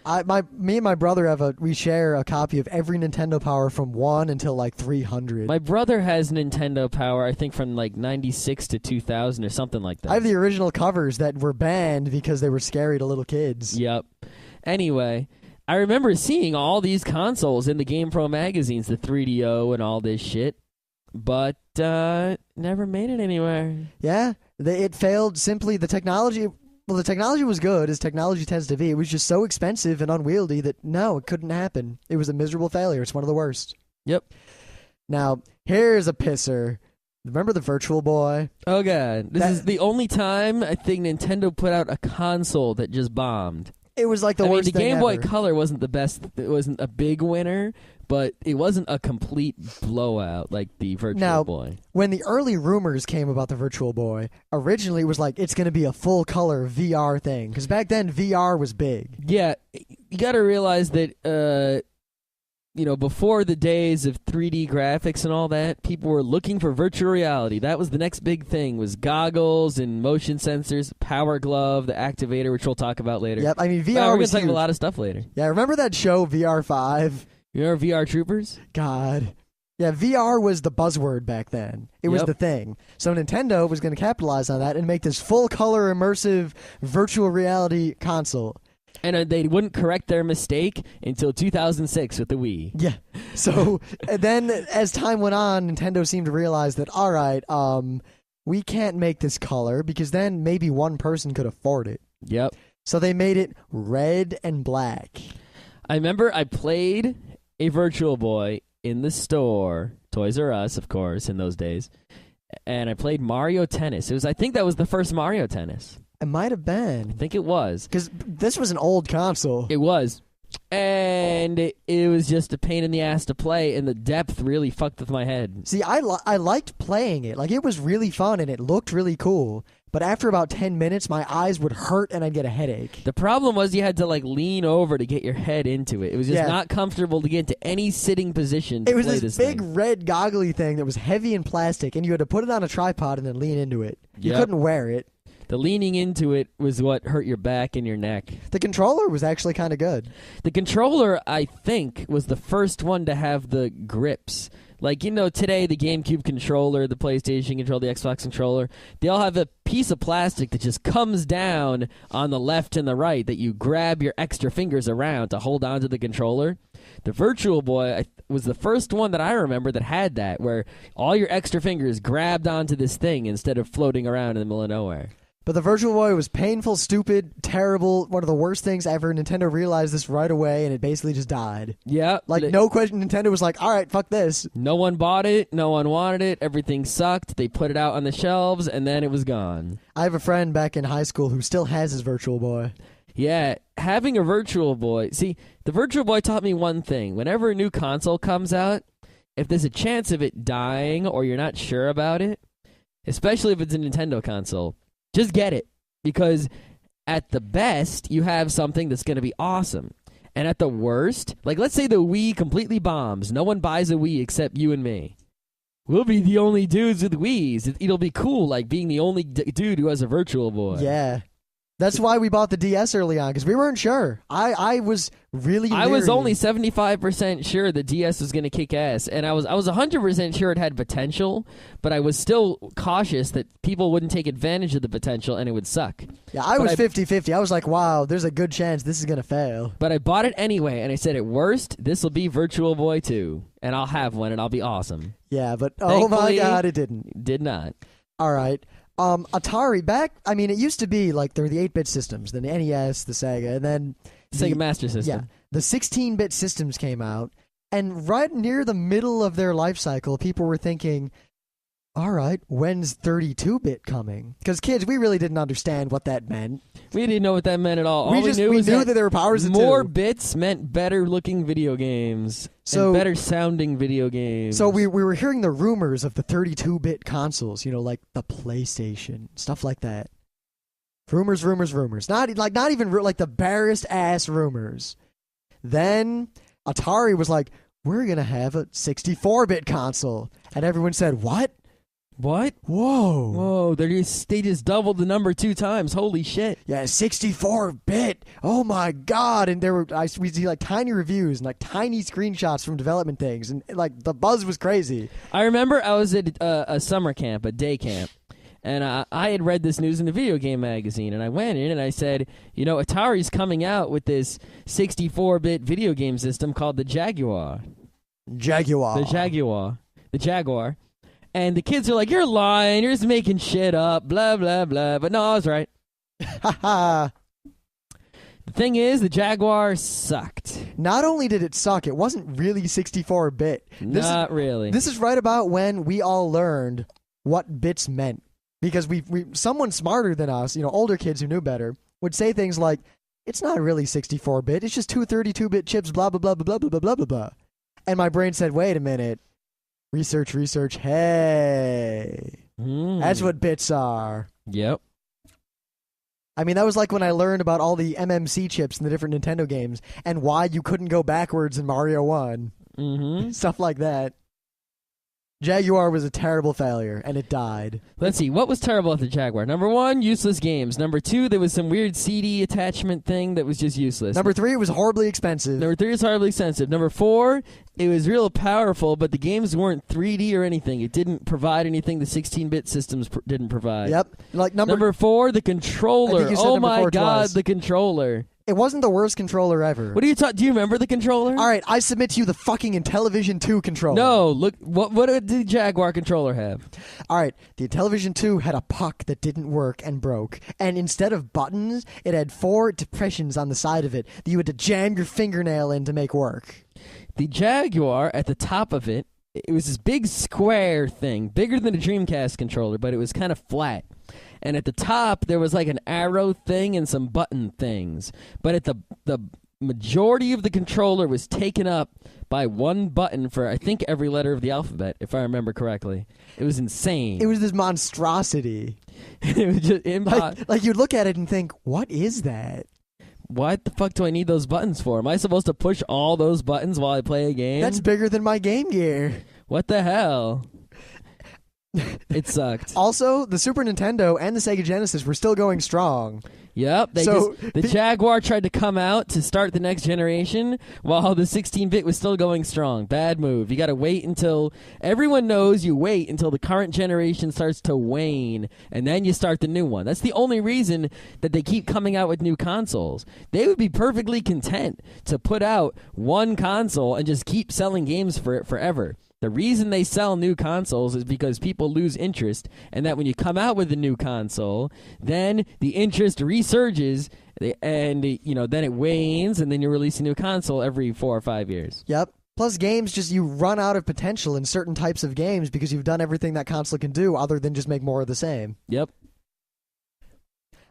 Me and my brother we share a copy of every Nintendo Power from 1 until like 300. My brother has Nintendo Power, I think from like 96 to 2000 or something like that. I have the original covers that were banned because they were scary to little kids. Yep. Anyway, I remember seeing all these consoles in the GamePro magazines, the 3DO and all this shit, but never made it anywhere. Yeah, it failed simply. The technology was good, as technology tends to be. It was just so expensive and unwieldy that, no, it couldn't happen. It was a miserable failure. It's one of the worst. Yep. Now, here's a pisser. Remember the Virtual Boy? Oh, God. This is the only time I think Nintendo put out a console that just bombed. It was like the worst thing thing the Game Boy ever. Color wasn't the best. It wasn't a big winner, but it wasn't a complete blowout like the Virtual Boy. When the early rumors came about the Virtual Boy, originally it was like it's going to be a full-color VR thing, because back then VR was big. Yeah, you got to realize that, before the days of 3D graphics and all that, people were looking for virtual reality. That was the next big thing, was goggles and motion sensors, Power Glove, the activator, which we'll talk about later. Yep, I mean, VR we're going was to talk huge. about a lot of stuff later. Yeah, remember that show, VR 5? You remember VR Troopers? God. Yeah, VR was the buzzword back then. It was the thing. So Nintendo was going to capitalize on that and make this full-color, immersive, virtual reality console. And they wouldn't correct their mistake until 2006 with the Wii. Yeah. So then as time went on, Nintendo seemed to realize that, all right, we can't make this color because then maybe one person could afford it. Yep. So they made it red and black. I remember I played a Virtual Boy in the store, Toys R Us, of course, in those days, and I played Mario Tennis. I think that was the first Mario Tennis. It might have been. I think it was. Because this was an old console. It was. And it was just a pain in the ass to play, and the depth really fucked with my head. See, I liked playing it. Like, it was really fun, and it looked really cool. But after about 10 minutes, my eyes would hurt, and I'd get a headache. The problem was you had to, lean over to get your head into it. It was just not comfortable to get into any sitting position to play this It was this big red goggly thing that was heavy and plastic, and you had to put it on a tripod and then lean into it. You couldn't wear it. The leaning into it was what hurt your back and your neck. The controller was actually kind of good. The controller, I think, was the first one to have the grips. Today, the GameCube controller, the PlayStation controller, the Xbox controller, they all have a piece of plastic that just comes down on the left and the right that you grab your extra fingers around to hold onto the controller. The Virtual Boy was the first one that I remember that had that, where all your extra fingers grabbed onto this thing instead of floating around in the middle of nowhere. But the Virtual Boy was painful, stupid, terrible, one of the worst things ever. Nintendo realized this right away, and it basically just died. Yeah. Like, no question, Nintendo was like, all right, fuck this. No one bought it. No one wanted it. Everything sucked. They put it out on the shelves, and then it was gone. I have a friend back in high school who still has his Virtual Boy. Yeah, having a Virtual Boy. See, the Virtual Boy taught me one thing. Whenever a new console comes out, if there's a chance of it dying or you're not sure about it, especially if it's a Nintendo console, just get it. Because at the best, you have something that's going to be awesome. And at the worst, like let's say the Wii completely bombs. No one buys a Wii except you and me. We'll be the only dudes with Wiis. It'll be cool, like being the only dude who has a Virtual Boy. Yeah. That's why we bought the DS early on, because we weren't sure. I was really I was only 75% sure the DS was going to kick ass, and I was 100% sure it had potential, but I was still cautious that people wouldn't take advantage of the potential and it would suck. Yeah, I was 50-50. I was like, wow, there's a good chance this is going to fail. But I bought it anyway, and I said, at worst, this will be Virtual Boy 2, and I'll have one, and I'll be awesome. Yeah, but oh my god, it didn't. Did not. All right. Atari it used to be like there were the 8-bit systems, then the NES, the Sega, and then Sega Master System. Yeah, the 16-bit systems came out, and right near the middle of their life cycle, people were thinking, all right, when's 32-bit coming? Because kids, we really didn't understand what that meant. We didn't know what that meant at all. We knew that there were powers of more 2. bits meant better-looking video games and better-sounding video games. So we were hearing the rumors of the 32-bit consoles, like the PlayStation, stuff like that. Rumors. Not even like the barest ass rumors. Then Atari was like, we're going to have a 64-bit console. And everyone said, what? What? Whoa. They just doubled the number 2 times. Holy shit. Yeah, 64-bit. Oh my god. And we see like tiny reviews and like tiny screenshots from development things, and like the buzz was crazy. I remember I was at a summer camp, a day camp, and I had read this news in the video game magazine, and I went in and I said, Atari's coming out with this 64-bit video game system called the Jaguar. The Jaguar. And the kids are like, you're lying, you're just making shit up, blah, blah, blah. But no, I was right. The thing is, the Jaguar sucked. Not only did it suck, it wasn't really 64-bit. Not really. This is right about when we all learned what bits meant. Because someone smarter than us, older kids who knew better, would say things like, it's not really 64-bit, it's just 2 32-bit chips, blah, blah, blah, blah, blah, blah, blah, blah, blah. And my brain said, wait a minute. Research, hey. That's what bits are. Yep. That was like when I learned about all the MMC chips in the different Nintendo games and why you couldn't go backwards in Mario 1. Mm-hmm. Stuff like that. Jaguar was a terrible failure, and it died. Let's see, what was terrible at the Jaguar? Number 1, useless games. Number 2, there was some weird CD attachment thing that was just useless. Number 3, it was horribly expensive. Number 3 is horribly expensive. Number 4, it was real powerful, but the games weren't 3D or anything. It didn't provide anything the 16-bit systems didn't provide. Yep. Like Number 4, the controller. Oh my god, twice. The controller. It wasn't the worst controller ever. What are you talking? Do you remember the controller? All right, I submit to you the fucking Intellivision 2 controller. No, look, what did the Jaguar controller have? All right, the Intellivision 2 had a puck that didn't work and broke, and instead of buttons, it had 4 depressions on the side of it that you had to jam your fingernail in to make work. The Jaguar, at the top of it, it was this big square thing, bigger than a Dreamcast controller, but it was kind of flat. And at the top, there was like an arrow thing and some button things. But at the majority of the controller was taken up by one button for, I think, every letter of the alphabet, if I remember correctly. It was insane. It was this monstrosity. It was just like you'd look at it and think, what is that? What the fuck do I need those buttons for? Am I supposed to push all those buttons while I play a game? That's bigger than my Game Gear. What the hell? It sucked. Also, the Super Nintendo and the Sega Genesis were still going strong. Yep. The Jaguar tried to come out to start the next generation while the 16-bit was still going strong. Bad move. You got to wait until everyone knows you wait until the current generation starts to wane, and then you start the new one. That's the only reason that they keep coming out with new consoles. They would be perfectly content to put out one console and just keep selling games for it forever. The reason they sell new consoles is because people lose interest, and that when you come out with a new console, then the interest resurges, and then it wanes, and then you release a new console every 4 or 5 years. Yep. Plus, games you run out of potential in certain types of games because you've done everything that console can do other than just make more of the same. Yep.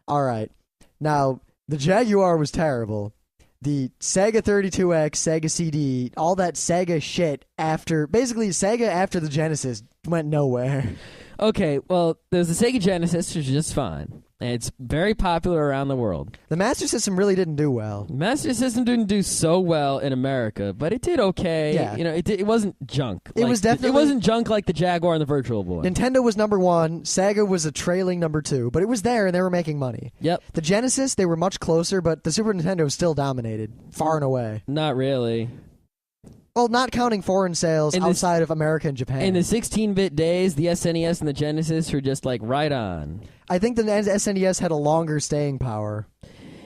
All right. Now, the Jaguar was terrible. The Sega 32X, Sega CD, all that Sega shit basically Sega after the Genesis went nowhere. Okay, well, there's the Sega Genesis, which is just fine. And it's very popular around the world. The Master System really didn't do well. The Master System didn't do so well in America, but it did okay. Yeah. It wasn't junk. It was definitely... It wasn't junk like the Jaguar and the Virtual Boy. Nintendo was number 1, Sega was a trailing number 2, but it was there and they were making money. Yep. The Genesis, they were much closer, but the Super Nintendo still dominated, far and away. Not really. Well, not counting foreign sales outside of America and Japan. In the 16-bit days, the SNES and the Genesis were just like right on. I think the SNES had a longer staying power.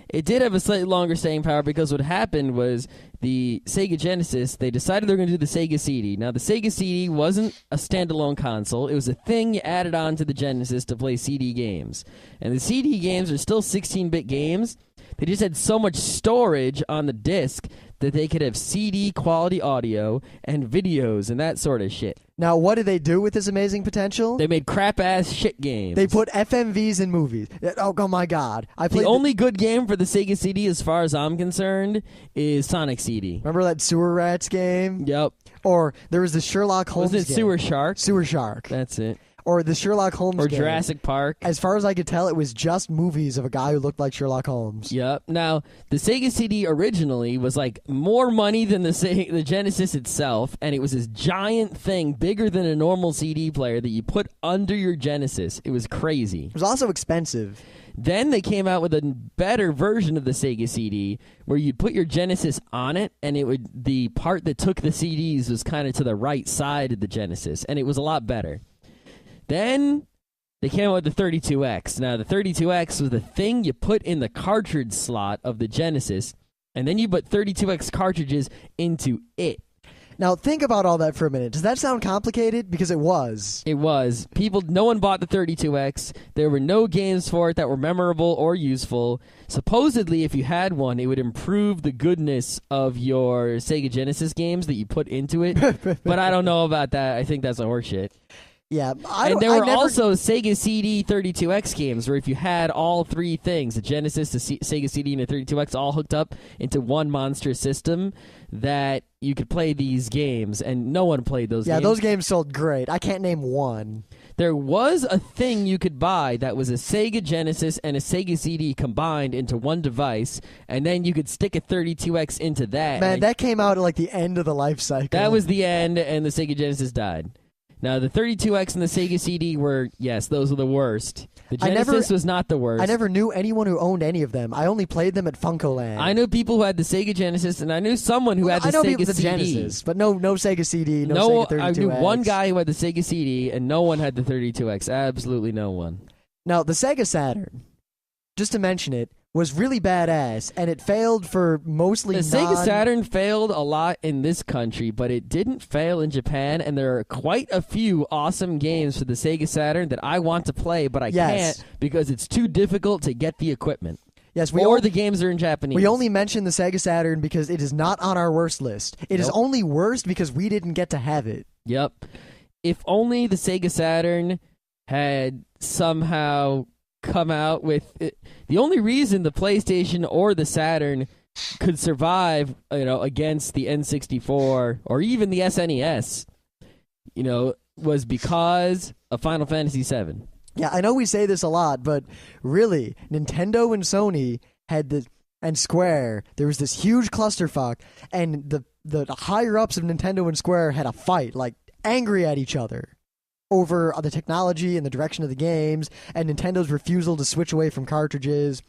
It did have a slightly longer staying power because what happened was the Sega Genesis, they decided they were going to do the Sega CD. Now, the Sega CD wasn't a standalone console. It was a thing you added on to the Genesis to play CD games. And the CD games are still 16-bit games. They just had so much storage on the disc that they could have CD quality audio and videos and that sort of shit. Now, what did they do with this amazing potential? They made crap-ass shit games. They put FMVs in movies. Oh my God. The only good game for the Sega CD, as far as I'm concerned, is Sonic CD. Remember that Sewer Rats game? Yep. Or there was the Sherlock Holmes game. Was it Sewer Shark? Sewer Shark. That's it. Or the Sherlock Holmes or game. Jurassic Park. As far as I could tell, it was just movies of a guy who looked like Sherlock Holmes. Yep. Now, the Sega CD originally was like more money than the Genesis itself, and it was this giant thing, bigger than a normal CD player, that you put under your Genesis. It was crazy. It was also expensive. Then they came out with a better version of the Sega CD where you'd put your Genesis on it, and the part that took the CDs was kind of to the right side of the Genesis, and it was a lot better. Then they came out with the 32X. Now, the 32X was the thing you put in the cartridge slot of the Genesis, and then you put 32X cartridges into it. Now, think about all that for a minute. Does that sound complicated? Because it was. It was. No one bought the 32X. There were no games for it that were memorable or useful. Supposedly, if you had one, it would improve the goodness of your Sega Genesis games that you put into it. But I don't know about that. I think that's a horseshit. Yeah, there were also Sega CD 32X games where if you had all three things, the Genesis, the Sega CD, and the 32X all hooked up into one monstrous system, that you could play these games, and no one played those games. Yeah, those games sold great. I can't name one. There was a thing you could buy that was a Sega Genesis and a Sega CD combined into one device, and then you could stick a 32X into that. Man, that came out at like the end of the life cycle. That was the end, and the Sega Genesis died. Now, the 32X and the Sega CD were, yes, those were the worst. The Genesis was not the worst. I never knew anyone who owned any of them. I only played them at Funkoland. I knew people who had the Sega Genesis, and I knew someone who had the Sega CD. Genesis, but no Sega CD, no Sega 32X. I knew one guy who had the Sega CD, and no one had the 32X. Absolutely no one. Now, the Sega Saturn, just to mention it, was really badass, and it failed for mostly Sega Saturn failed a lot in this country, but it didn't fail in Japan, and there are quite a few awesome games for the Sega Saturn that I want to play, but I can't because it's too difficult to get the equipment. Yes, the games are in Japanese. We only mention the Sega Saturn because it is not on our worst list. It is only worst because we didn't get to have it. Yep. If only the Sega Saturn had somehow come out with it. The only reason the PlayStation or the Saturn could survive, against the N64 or even the SNES, was because of Final Fantasy VII. Yeah, I know we say this a lot, but really, Nintendo and Sony and Square, there was this huge clusterfuck, and the higher ups of Nintendo and Square had a fight, like angry at each other over the technology and the direction of the games, and Nintendo's refusal to switch away from cartridges.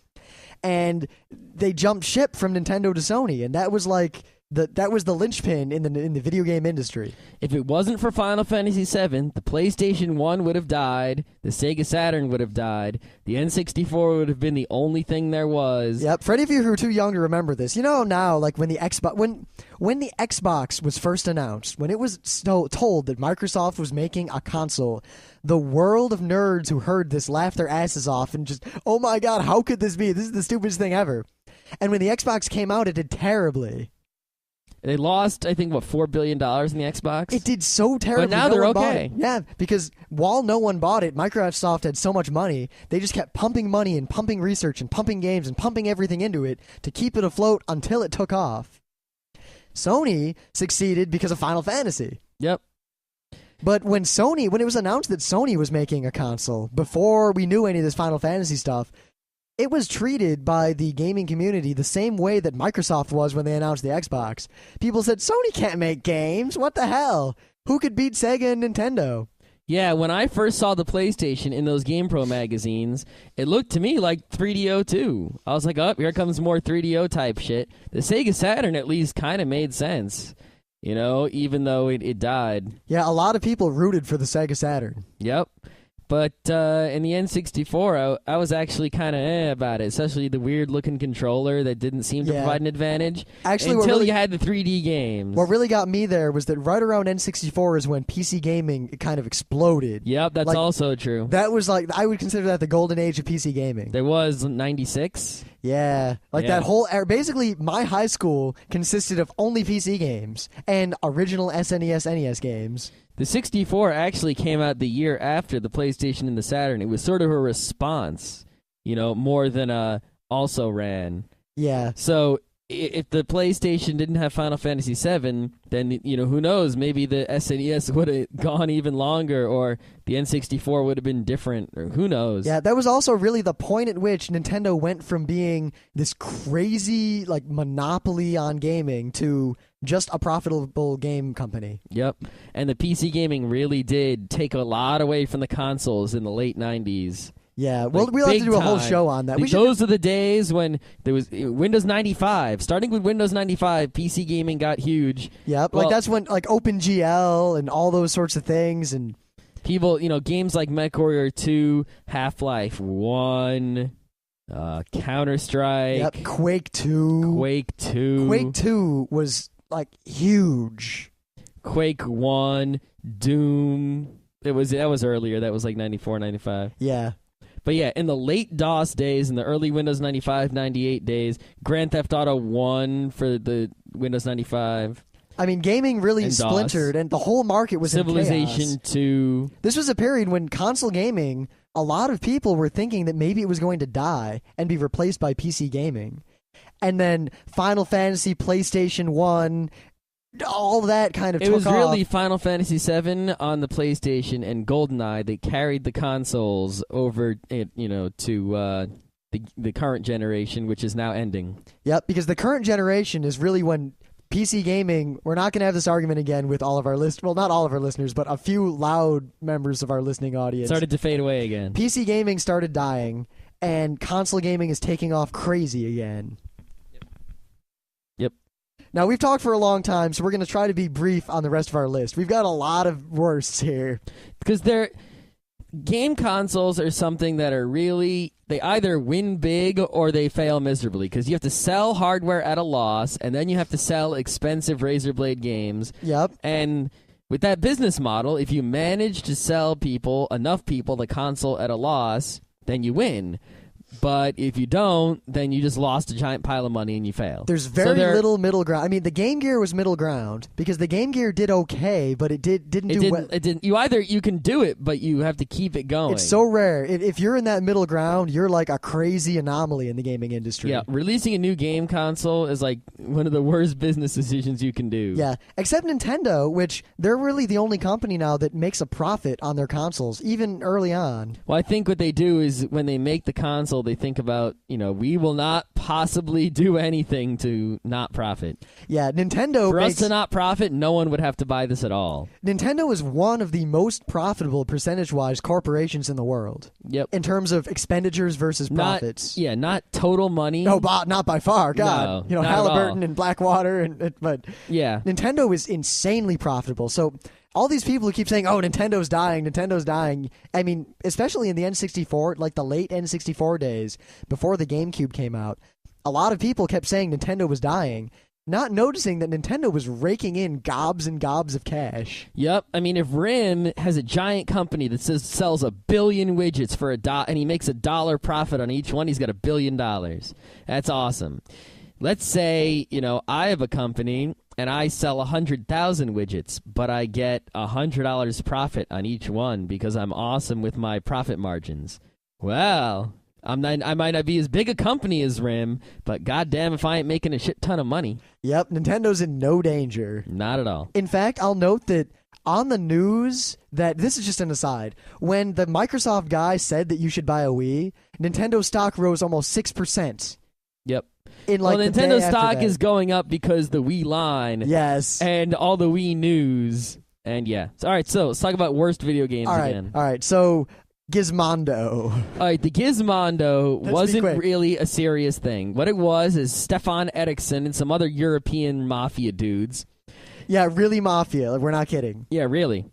And they jumped ship from Nintendo to Sony, and that was like that was the linchpin in the video game industry. If it wasn't for Final Fantasy VII, the PlayStation 1 would have died, the Sega Saturn would have died, the N64 would have been the only thing there was. Yep. For any of you who are too young to remember this, now, like when the Xbox was first announced, when it was told that Microsoft was making a console, the world of nerds who heard this laughed their asses off and just, oh my god, how could this be? This is the stupidest thing ever. And when the Xbox came out, it did terribly. They lost, I think, $4 billion in the Xbox? It did so terribly. But now they're okay. Yeah, because while no one bought it, Microsoft had so much money, they just kept pumping money and pumping research and pumping games and pumping everything into it to keep it afloat until it took off. Sony succeeded because of Final Fantasy. Yep. But when it was announced that Sony was making a console, before we knew any of this Final Fantasy stuff, it was treated by the gaming community the same way that Microsoft was when they announced the Xbox. People said, Sony can't make games. What the hell? Who could beat Sega and Nintendo? Yeah, when I first saw the PlayStation in those GamePro magazines, it looked to me like 3DO2. I was like, oh, here comes more 3DO type shit. The Sega Saturn at least kind of made sense, even though it died. Yeah, a lot of people rooted for the Sega Saturn. Yep. But in the N64, I was actually kind of about it, especially the weird-looking controller that didn't seem to provide an advantage until you had the 3D games. What really got me there was that right around N64 is when PC gaming kind of exploded. Yep, that's also true. That was like, I would consider that the golden age of PC gaming. There was 96. Yeah, that whole era. Basically, my high school consisted of only PC games and original SNES, NES games. The 64 actually came out the year after the PlayStation and the Saturn. It was sort of a response, more than also ran. Yeah. So if the PlayStation didn't have Final Fantasy VII, then, who knows? Maybe the SNES would have gone even longer, or the N64 would have been different, or who knows? Yeah, that was also really the point at which Nintendo went from being this crazy, monopoly on gaming to just a profitable game company. Yep. And the PC gaming really did take a lot away from the consoles in the late 90s. Yeah, well, we'll have to do a whole show on that. Those are the days when there was Windows 95. Starting with Windows 95, PC gaming got huge. Yep, that's when OpenGL and all those sorts of things, and people, games like MechWarrior 2, Half-Life 1, Counter-Strike. Yep, Quake 2. Quake 2 was huge. Quake 1, Doom. That was earlier. That was 94, 95. Yeah. But yeah, in the late DOS days, in the early Windows 95, 98 days, Grand Theft Auto 1 for the Windows 95. I mean, gaming really splintered, and the whole market was Civilization in chaos. 2. This was a period when console gaming, a lot of people were thinking that maybe it was going to die and be replaced by PC gaming. And then Final Fantasy, PlayStation 1, all that kind of took off. It was really Final Fantasy VII on the PlayStation and GoldenEye that carried the consoles over, to the current generation, which is now ending. Yep, because the current generation is really when PC gaming, we're not going to have this argument again with all of our not all of our listeners, but a few loud members of our listening audience. Started to fade away again. PC gaming started dying, and console gaming is taking off crazy again. Yep. Now, we've talked for a long time, so we're going to try to be brief on the rest of our list. We've got a lot of worsts here. Because game consoles are something that are really, they either win big or they fail miserably. Because you have to sell hardware at a loss, and then you have to sell expensive Razor Blade games. Yep. And with that business model, if you manage to sell enough people the console at a loss, then you win. But if you don't, then you just lost a giant pile of money and you fail. There's very little middle ground. I mean, the Game Gear was middle ground because the Game Gear did okay, but it didn't do well. It didn't. You can do it, but you have to keep it going. It's so rare. If you're in that middle ground, you're like a crazy anomaly in the gaming industry. Yeah, releasing a new game console is like one of the worst business decisions you can do. Yeah, except Nintendo, which they're really the only company now that makes a profit on their consoles, even early on. Well, I think what they do is when they make the console, they think about, we will not possibly do anything to not profit. Yeah, Nintendo For us makes, to not profit, no one would have to buy this at all. Nintendo is one of the most profitable percentage-wise corporations in the world. Yep. In terms of expenditures versus profits. Not total money. No, not by far. God, No, not at Halliburton all. and Blackwater, but Yeah. Nintendo is insanely profitable. So all these people who keep saying, "Oh, Nintendo's dying," I mean, especially in the N64, like the late N64 days before the GameCube came out, a lot of people kept saying Nintendo was dying, not noticing that Nintendo was raking in gobs and gobs of cash. Yep. I mean, if RIM has a giant company that sells 1 billion widgets for and he makes $1 profit on each one, he's got $1 billion. That's awesome. Let's say, I have a company and I sell 100,000 widgets, but I get $100 profit on each one because I'm awesome with my profit margins. Well, I might not be as big a company as RIM, but goddamn if I ain't making a shit ton of money. Yep, Nintendo's in no danger. Not at all. In fact, I'll note that on the news, that this is just an aside, when the Microsoft guy said that you should buy a Wii, Nintendo stock rose almost 6%. Yep. In like the Nintendo day after stock that. is going up because the Wii line. Yes. And all the Wii news. And yeah. All right, so let's talk about worst video games again. All right, so Gizmondo. All right, the Gizmondo Let's be wasn't quick. really a serious thing. What it was is Stefan Eriksson and some other European mafia dudes. Yeah, really mafia. Like, we're not kidding. Yeah, really.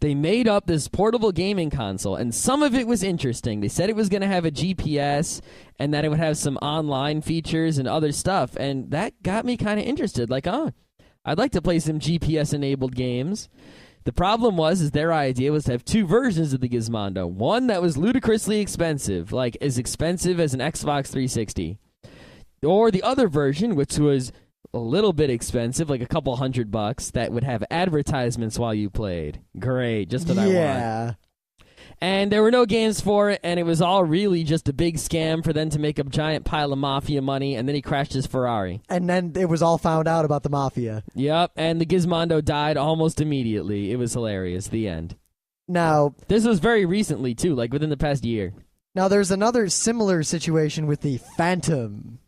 They made up this portable gaming console, and some of it was interesting. They said it was going to have a GPS and that it would have some online features and other stuff, and that got me kind of interested. Like, I'd like to play some GPS-enabled games. The problem is their idea was to have two versions of the Gizmondo. One that was ludicrously expensive, like as expensive as an Xbox 360. Or the other version, which was a little bit expensive, like a couple $100, that would have advertisements while you played. Great, just what I want. Yeah. And there were no games for it, and it was all really just a big scam for them to make a giant pile of mafia money, and then he crashed his Ferrari. And then it was all found out about the mafia. Yep, and the Gizmondo died almost immediately. It was hilarious. The end. Now, This was very recently, too, like within the past year. there's another similar situation with the Phantom.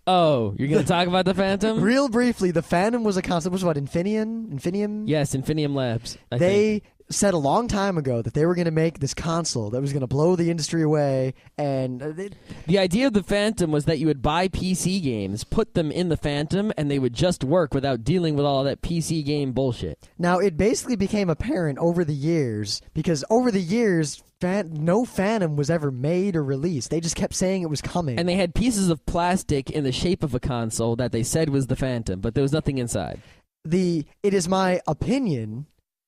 Oh, you're going to talk about the Phantom? Real briefly, the Phantom was a concept. Was what, Infinium? Yes, Infinium Labs. I They think. said a long time ago that they were going to make this console that was going to blow the industry away, and The idea of the Phantom was that you would buy PC games, put them in the Phantom, and they would just work without dealing with all that PC game bullshit. now it basically became apparent over the years, because over the years, no Phantom was ever made or released. They just kept saying it was coming. And they had pieces of plastic in the shape of a console that they said was the Phantom, but there was nothing inside. It is my opinion,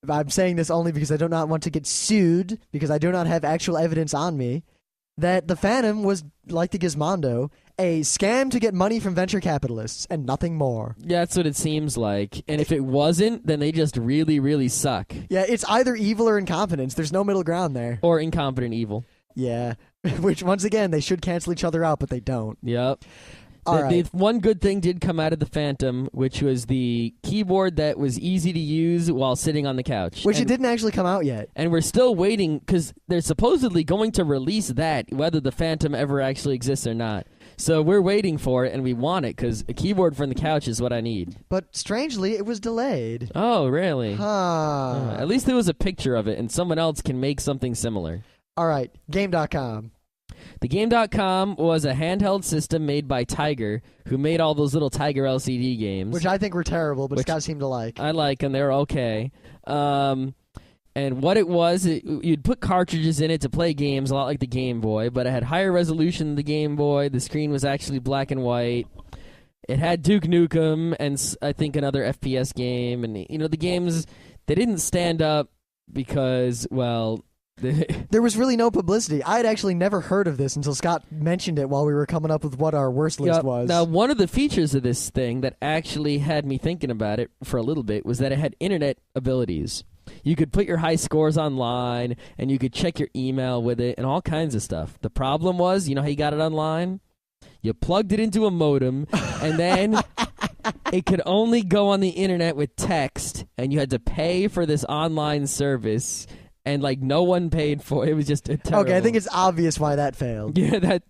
I'm saying this only because I do not want to get sued, because I do not have actual evidence on me, that the Phantom was, like the Gizmondo, a scam to get money from venture capitalists, and nothing more. Yeah, that's what it seems like. And if it wasn't, then they just really, really suck. Yeah, it's either evil or incompetence. There's no middle ground there. Or incompetent evil. Yeah, which, once again, they should cancel each other out, but they don't. Yep. All right. One good thing did come out of the Phantom, which was the keyboard that was easy to use while sitting on the couch. Which it didn't actually come out yet. And we're still waiting, because they're supposedly going to release that, whether the Phantom ever actually exists or not. So we're waiting for it, and we want it, because a keyboard from the couch is what I need. But strangely, it was delayed. Oh, really? Huh. At least there was a picture of it, and someone else can make something similar. All right, Game.com. The Game.com was a handheld system made by Tiger, who made all those little Tiger LCD games. Which I think were terrible, but Scott seemed to like. I like, and they're okay. And what it was, you'd put cartridges in it to play games, a lot like the Game Boy, but it had higher resolution than the Game Boy. The screen was actually black and white. It had Duke Nukem and I think another FPS game. And, the games, they didn't stand up because, well... There was really no publicity. I had actually never heard of this until Scott mentioned it while we were coming up with what our worst list was. Now, one of the features of this thing that actually had me thinking about it for a little bit was that it had internet abilities. You could put your high scores online, and you could check your email with it, and all kinds of stuff. The problem was, how you got it online? You plugged it into a modem, and then it could only go on the internet with text, and you had to pay for this online service. and like no one paid for it. It was just terrible. Okay, I think it's obvious why that failed. Yeah, that.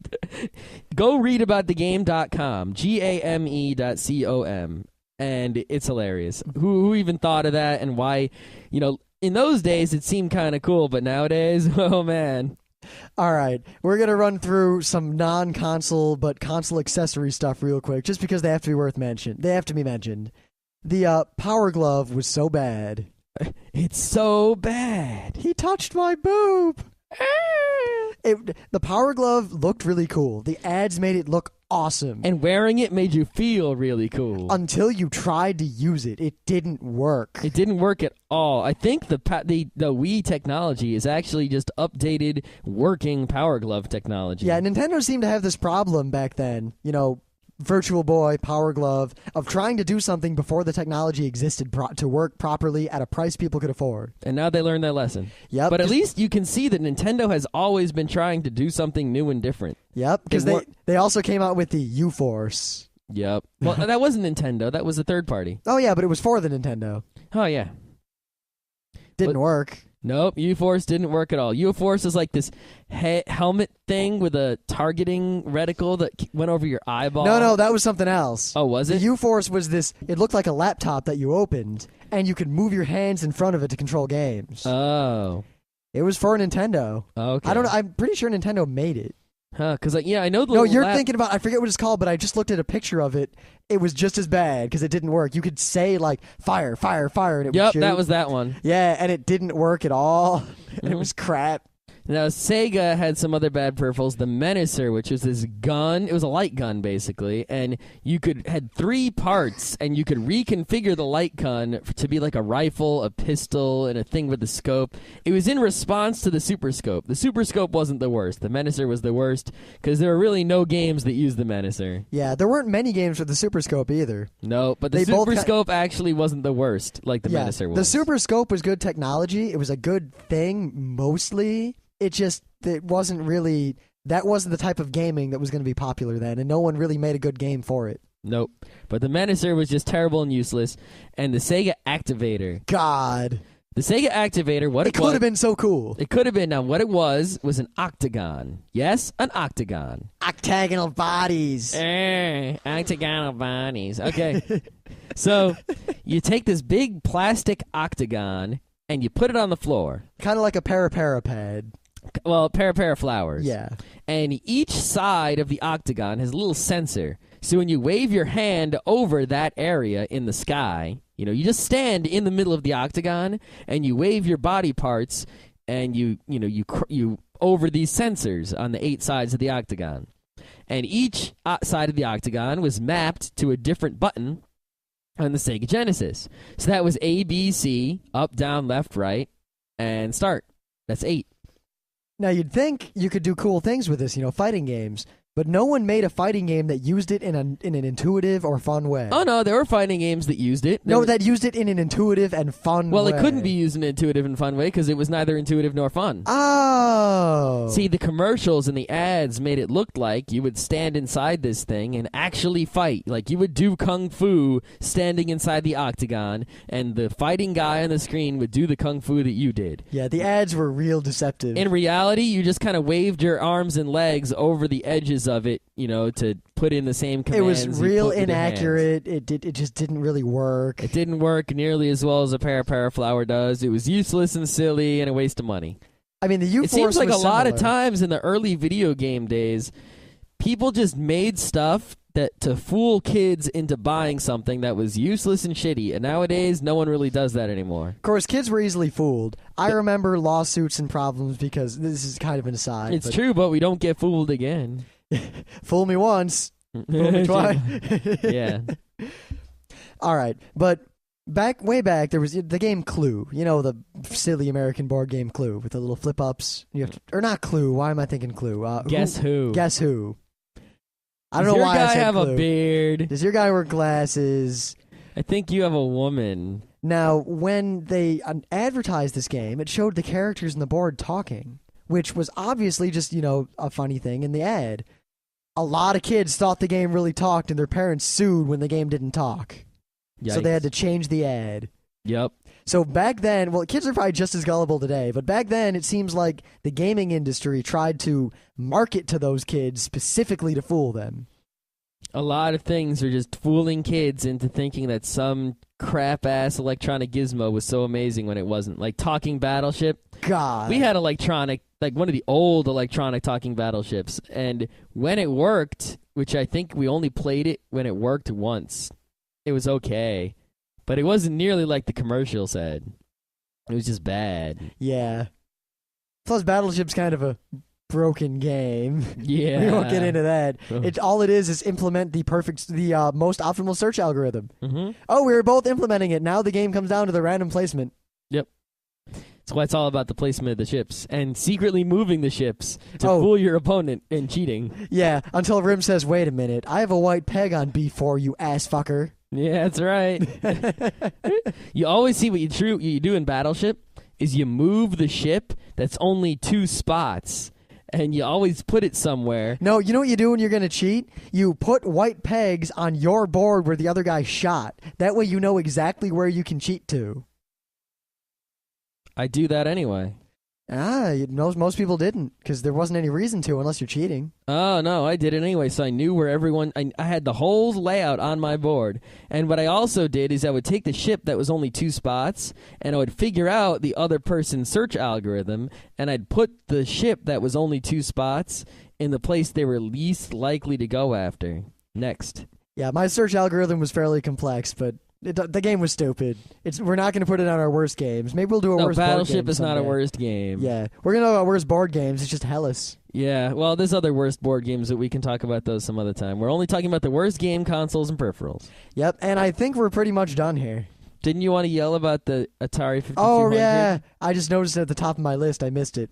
Go read about thegame.com, GAME.com, and it's hilarious. Who even thought of that, and why? You know, in those days it seemed kind of cool, but nowadays, oh man. All right, we're gonna run through some non-console but console accessory stuff real quick, just because they have to be They have to be mentioned. The Power Glove was so bad. It's so bad. He touched my boob. The Power Glove looked really cool. The ads made it look awesome. And wearing it made you feel really cool. Until you tried to use it. It didn't work. It didn't work at all. I think the Wii technology is actually just updated working Power Glove technology. Yeah, Nintendo seemed to have this problem back then. You know, Virtual Boy, Power Glove, of trying to do something before the technology existed to work properly at a price people could afford. And now they learned their lesson. Yep. But at least you can see that Nintendo has always been trying to do something new and different. Yep, because they also came out with the U-Force. Yep. Well, that wasn't Nintendo. That was a third party. Oh, yeah, but it was for the Nintendo. Oh, yeah. Didn't work. Nope, U-Force didn't work at all. U-Force is like this helmet thing with a targeting reticle that went over your eyeball. No, that was something else. Oh, was it? The U-Force was this, it looked like a laptop that you opened, and you could move your hands in front of it to control games. Oh. It was for Nintendo. Okay. I don't know, I'm pretty sure Nintendo made it. Huh, because, yeah, I know the No, you're thinking about, I forget what it's called, but I just looked at a picture of it. It was just as bad because it didn't work. You could say, like, fire, fire, fire, and it would shoot. Yep, that was that one. Yeah, and it didn't work at all. And it was crap. Now, Sega had some other bad peripherals. The Menacer, which was this gun. It was a light gun, basically. And you had 3 parts, and you could reconfigure the light gun to be like a rifle, a pistol, and a thing with a scope. It was in response to the Super Scope. The Super Scope wasn't the worst. The Menacer was the worst, because there were really no games that used the Menacer. Yeah, there weren't many games with the Super Scope either. No, but the Super Scope actually wasn't the worst, like the Menacer was. The Super Scope was good technology. It was a good thing, mostly. It wasn't really, that wasn't the type of gaming that was going to be popular then, and no one really made a good game for it. Nope. But the Menacer was just terrible and useless, and the Sega Activator. God. The Sega Activator, it could have been so cool. It could have been. Now, what it was an octagon. Yes, an octagon. Octagonal bodies. Octagonal bodies. Okay. So, you take this big plastic octagon, and you put it on the floor. Kind of like a pad. Well, para flowers. Yeah. And each side of the octagon has a little sensor. So when you wave your hand over that area in the sky, you just stand in the middle of the octagon and you wave your body parts and you over these sensors on the 8 sides of the octagon. And each side of the octagon was mapped to a different button on the Sega Genesis. So that was A, B, C, up, down, left, right, and start. That's 8. Now, you'd think you could do cool things with this, fighting games, but no one made a fighting game that used it in an intuitive or fun way. Oh, no, there were fighting games that used it. That used it in an intuitive and fun way. Well, it couldn't be used in an intuitive and fun way because it was neither intuitive nor fun. Oh. See, the commercials and the ads made it look like you would stand inside this thing and actually fight. Like you would do kung fu standing inside the octagon, and the fighting guy on the screen would do the kung fu that you did. Yeah, the ads were real deceptive. In reality, you just kind of waved your arms and legs over the edges of it, to put in the same commands. It was real inaccurate. It just didn't really work. It didn't work nearly as well as a para flower does. It was useless and silly and a waste of money. I mean, the U-Force It seems like was a lot of similar. times in the early video game days, people just made stuff to fool kids into buying something that was useless and shitty. And nowadays, no one really does that anymore. Of course, kids were easily fooled. I remember lawsuits and problems because this is kind of an aside. It's true, but we don't get fooled again. Fool me once, fool me twice. Yeah. All right, but way back, there was the game Clue. The silly American board game Clue with the little flip-ups. Or not Clue. Why am I thinking Clue? Guess who? Guess who? I don't know why I Does said your guy have Clue. a beard? Does your guy wear glasses? I think you have a woman. Now, when they advertised this game, it showed the characters on the board talking, which was obviously just, a funny thing in the ad. A lot of kids thought the game really talked, and their parents sued when the game didn't talk. Yikes. So they had to change the ad. Yep. So back then, well, kids are probably just as gullible today, but back then it seems like the gaming industry tried to market to those kids specifically to fool them. A lot of things are just fooling kids into thinking that some crap-ass electronic gizmo was so amazing when it wasn't. Like talking battleship. God. We had electronic, like one of the old electronic talking battleships, and when it worked, which I think we only played it when it worked once, it was okay. But it wasn't nearly like the commercial said. It was just bad. Yeah. Plus, Battleship's kind of a broken game. Yeah. We won't get into that. All it is implement the most optimal search algorithm. Mm-hmm. Oh, we were both implementing it. Now the game comes down to the random placement. Yep. That's why it's all about the placement of the ships and secretly moving the ships to fool your opponent and cheating. Yeah, until Rim says, wait a minute, I have a white peg on B4, you ass fucker. Yeah, that's right. You always see what you do in Battleship is you move the ship that's only 2 spots, and you always put it somewhere. No, you know what you do when you're going to cheat? You put white pegs on your board where the other guy shot. That way you know exactly where you can cheat to. I do that anyway. Most people didn't, because there wasn't any reason to unless you're cheating. Oh, no, I did it anyway, so I knew where everyone... I had the whole layout on my board. And what I also did is I would take the ship that was only 2 spots, and I would figure out the other person's search algorithm, and I'd put the ship that was only 2 spots in the place they were least likely to go after. Next. Yeah, my search algorithm was fairly complex, but... the game was stupid. We're not going to put it on our worst games. Maybe we'll do a worst board game. Battleship is not a someday. worst game. Yeah. We're going to know about worst board games. It's just Hellas. Yeah, well, there's other worst board games that we can talk about those some other time. We're only talking about the worst game consoles and peripherals. Yep, and I think we're pretty much done here. Didn't you want to yell about the Atari 5200? Oh, yeah. I just noticed it at the top of my list. I missed it.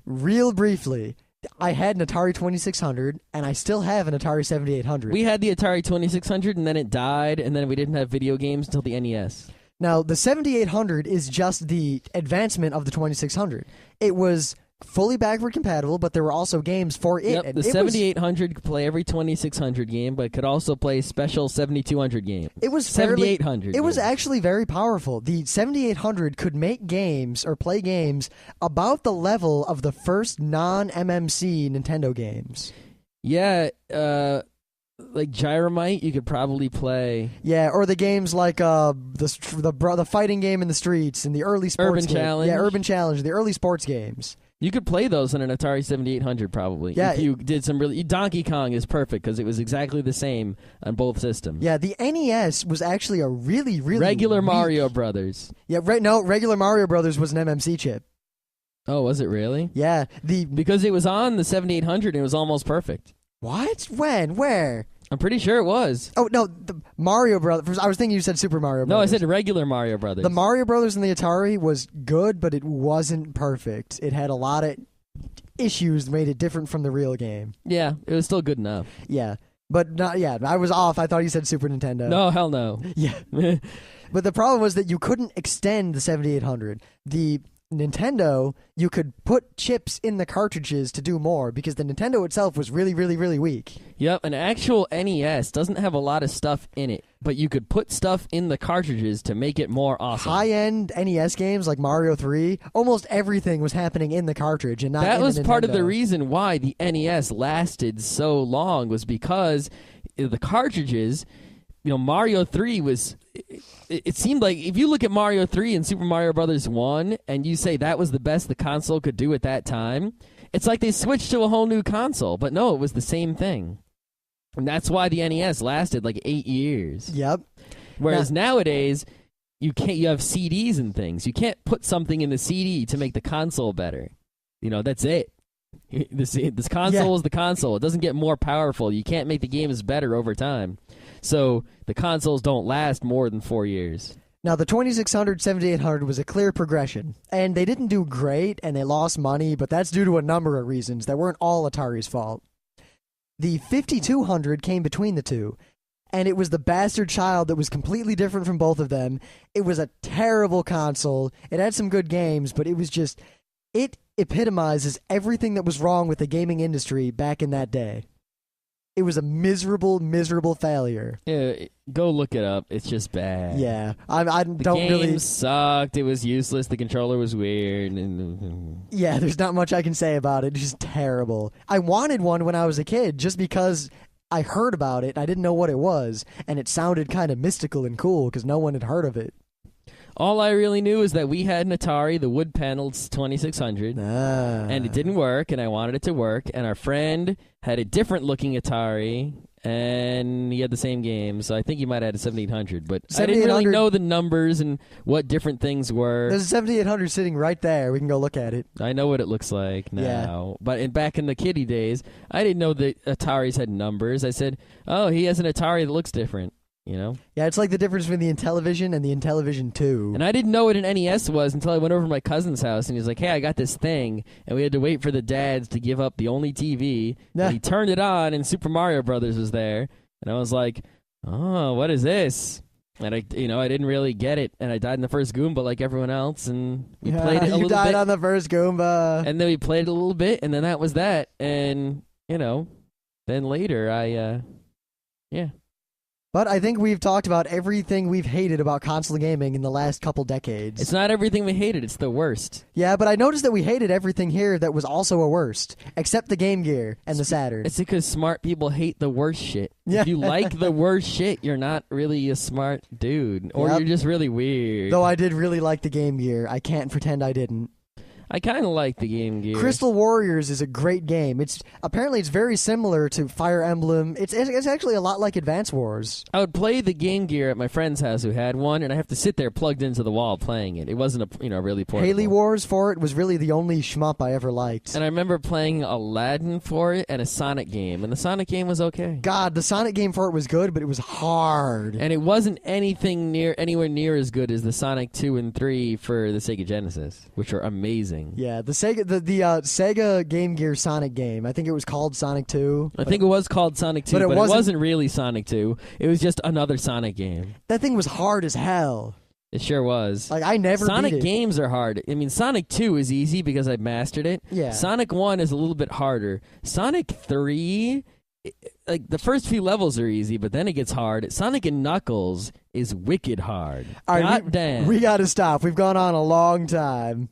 Real briefly, I had an Atari 2600, and I still have an Atari 7800. We had the Atari 2600, and then it died, and then we didn't have video games until the NES. Now, the 7800 is just the advancement of the 2600. It was fully backward compatible, but there were also games for it. Yep, and the it 7800 could play every 2600 game, but could also play special 7200 games. It was 7800. It was actually very powerful. The 7800 could make games or play games about the level of the first non-MMC Nintendo games. Yeah, like Gyromite, you could probably play. Yeah, or the games like the fighting game in the streets and the early sports Urban Challenge. Yeah, Urban Challenge, the early sports games. You could play those on an Atari 7800 probably. Yeah, if you did some really... Donkey Kong is perfect because it was exactly the same on both systems. Yeah, the NES was actually a really, really Regular weak... Mario Brothers. Yeah, regular Mario Brothers was an MMC chip. Oh, was it really? Yeah, because it was on the 7800 and it was almost perfect. What? When? Where? I'm pretty sure it was. Oh, no, the Mario Brothers. I was thinking you said Super Mario Brothers. No, I said regular Mario Brothers. The Mario Brothers in the Atari was good, but it wasn't perfect. It had a lot of issues that made it different from the real game. Yeah, it was still good enough. Yeah, but not. Yeah, I was off. I thought you said Super Nintendo. No, hell no. Yeah. But the problem was that you couldn't extend the 7800. The Nintendo, you could put chips in the cartridges to do more because the Nintendo itself was really, really, really weak. Yep, an actual NES doesn't have a lot of stuff in it, but you could put stuff in the cartridges to make it more awesome. High-end NES games like Mario 3, almost everything was happening in the cartridge and not that in the was part of the Nintendo. reason why the NES lasted so long was because the cartridges, Mario 3 was... It seemed like if you look at Mario 3 and Super Mario Brothers 1 and you say that was the best the console could do at that time, it's like they switched to a whole new console. But no, it was the same thing. And that's why the NES lasted like 8 years. Yep. Whereas nowadays, you have CDs and things. You can't put something in the CD to make the console better. That's it. This console is the console. It doesn't get more powerful. You can't make the games better over time. So the consoles don't last more than 4 years. Now, the 2600, 7800 was a clear progression, and they didn't do great, and they lost money, but that's due to a number of reasons that weren't all Atari's fault. The 5200 came between the two, and it was the bastard child that was completely different from both of them. It was a terrible console. It had some good games, but it was just... It epitomizes everything that was wrong with the gaming industry back in that day. It was a miserable, miserable failure. Yeah, go look it up. It's just bad. Yeah, I The don't game really. sucked. It was useless. The controller was weird. Yeah, there's not much I can say about it. It's just terrible. I wanted one when I was a kid just because I heard about it. I didn't know what it was, and it sounded kind of mystical and cool because no one had heard of it. All I really knew is that we had an Atari, the wood-paneled 2600, and it didn't work, and I wanted it to work, and our friend had a different-looking Atari, and he had the same game, so I think he might have had a 7800, but I didn't really know the numbers and what different things were. There's a 7800 sitting right there. We can go look at it. I know what it looks like now, Yeah. but back in the kiddie days, I didn't know that Ataris had numbers. I said, oh, he has an Atari that looks different. You know? Yeah, it's like the difference between the Intellivision and the Intellivision 2. And I didn't know what an NES was until I went over to my cousin's house, and he was like, hey, I got this thing, and we had to wait for the dads to give up the only TV, and he turned it on, and Super Mario Brothers was there, and I was like, oh, what is this? And I didn't really get it, and I died in the first Goomba like everyone else, and we played it a little bit. You died on the first Goomba. And then we played it a little bit, and then that was that, and, then later yeah. But I think we've talked about everything we've hated about console gaming in the last couple decades. It's not everything we hated, it's the worst. Yeah, but I noticed that we hated everything here that was also a worst, except the Game Gear and the Saturn. It's because smart people hate the worst shit. Yeah. If you like the worst shit, you're not really a smart dude. Or you're just really weird. Though I did really like the Game Gear. I can't pretend I didn't. I kind of like the Game Gear. Crystal Warriors is a great game. It's very similar to Fire Emblem. It's actually a lot like Advance Wars. I would play the Game Gear at my friend's house who had one, and I have to sit there plugged into the wall playing it. It wasn't really portable. Haley Wars for it was really the only shmup I ever liked. And I remember playing Aladdin for it and a Sonic game, and the Sonic game was okay. God, the Sonic game for it was good, but it was hard. And it wasn't anywhere near as good as the Sonic 2 and 3 for the Sega Genesis, which are amazing. Yeah, the Sega Game Gear Sonic game. I think it was called Sonic 2. I think it was called Sonic 2, but it wasn't really Sonic 2. It was just another Sonic game. That thing was hard as hell. It sure was. Like, I never Sonic beat it. games are hard. I mean, Sonic 2 is easy because I mastered it. Yeah. Sonic 1 is a little bit harder. Sonic 3, like, the first few levels are easy, but then it gets hard. Sonic and Knuckles is wicked hard. All right, God damn. we got to stop. We've gone on a long time.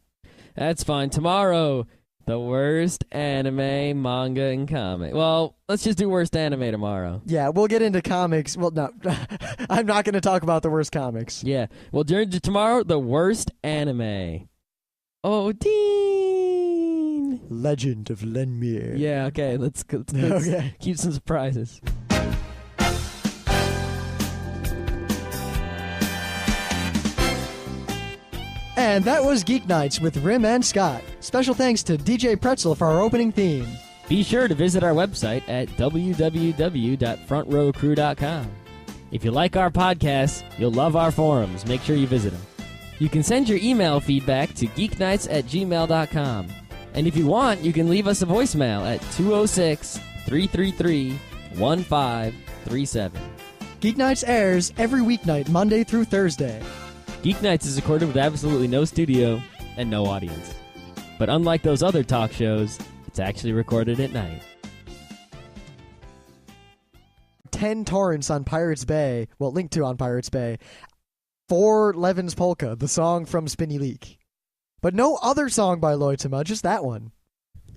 That's fine. Tomorrow, the worst anime, manga, and comic. Well, let's just do worst anime tomorrow. Yeah, we'll get into comics. Well, no, I'm not going to talk about the worst comics. Yeah. Well, during tomorrow, the worst anime. Oh, Dean! Legend of Lenmir. Yeah, okay. Let's Okay. keep some surprises. And that was Geeknights with Rim and Scott. Special thanks to DJ Pretzel for our opening theme. Be sure to visit our website at www.frontrowcrew.com. If you like our podcasts, you'll love our forums. Make sure you visit them. You can send your email feedback to geeknights@gmail.com. And if you want, you can leave us a voicemail at 206-333-1537. Geeknights airs every weeknight, Monday through Thursday. Geeknights is recorded with absolutely no studio and no audience. But unlike those other talk shows, it's actually recorded at night. 10 torrents on Pirates Bay, well, linked to on Pirates Bay, for Levin's Polka, the song from Spinny Leak. But no other song by Loitema, just that one.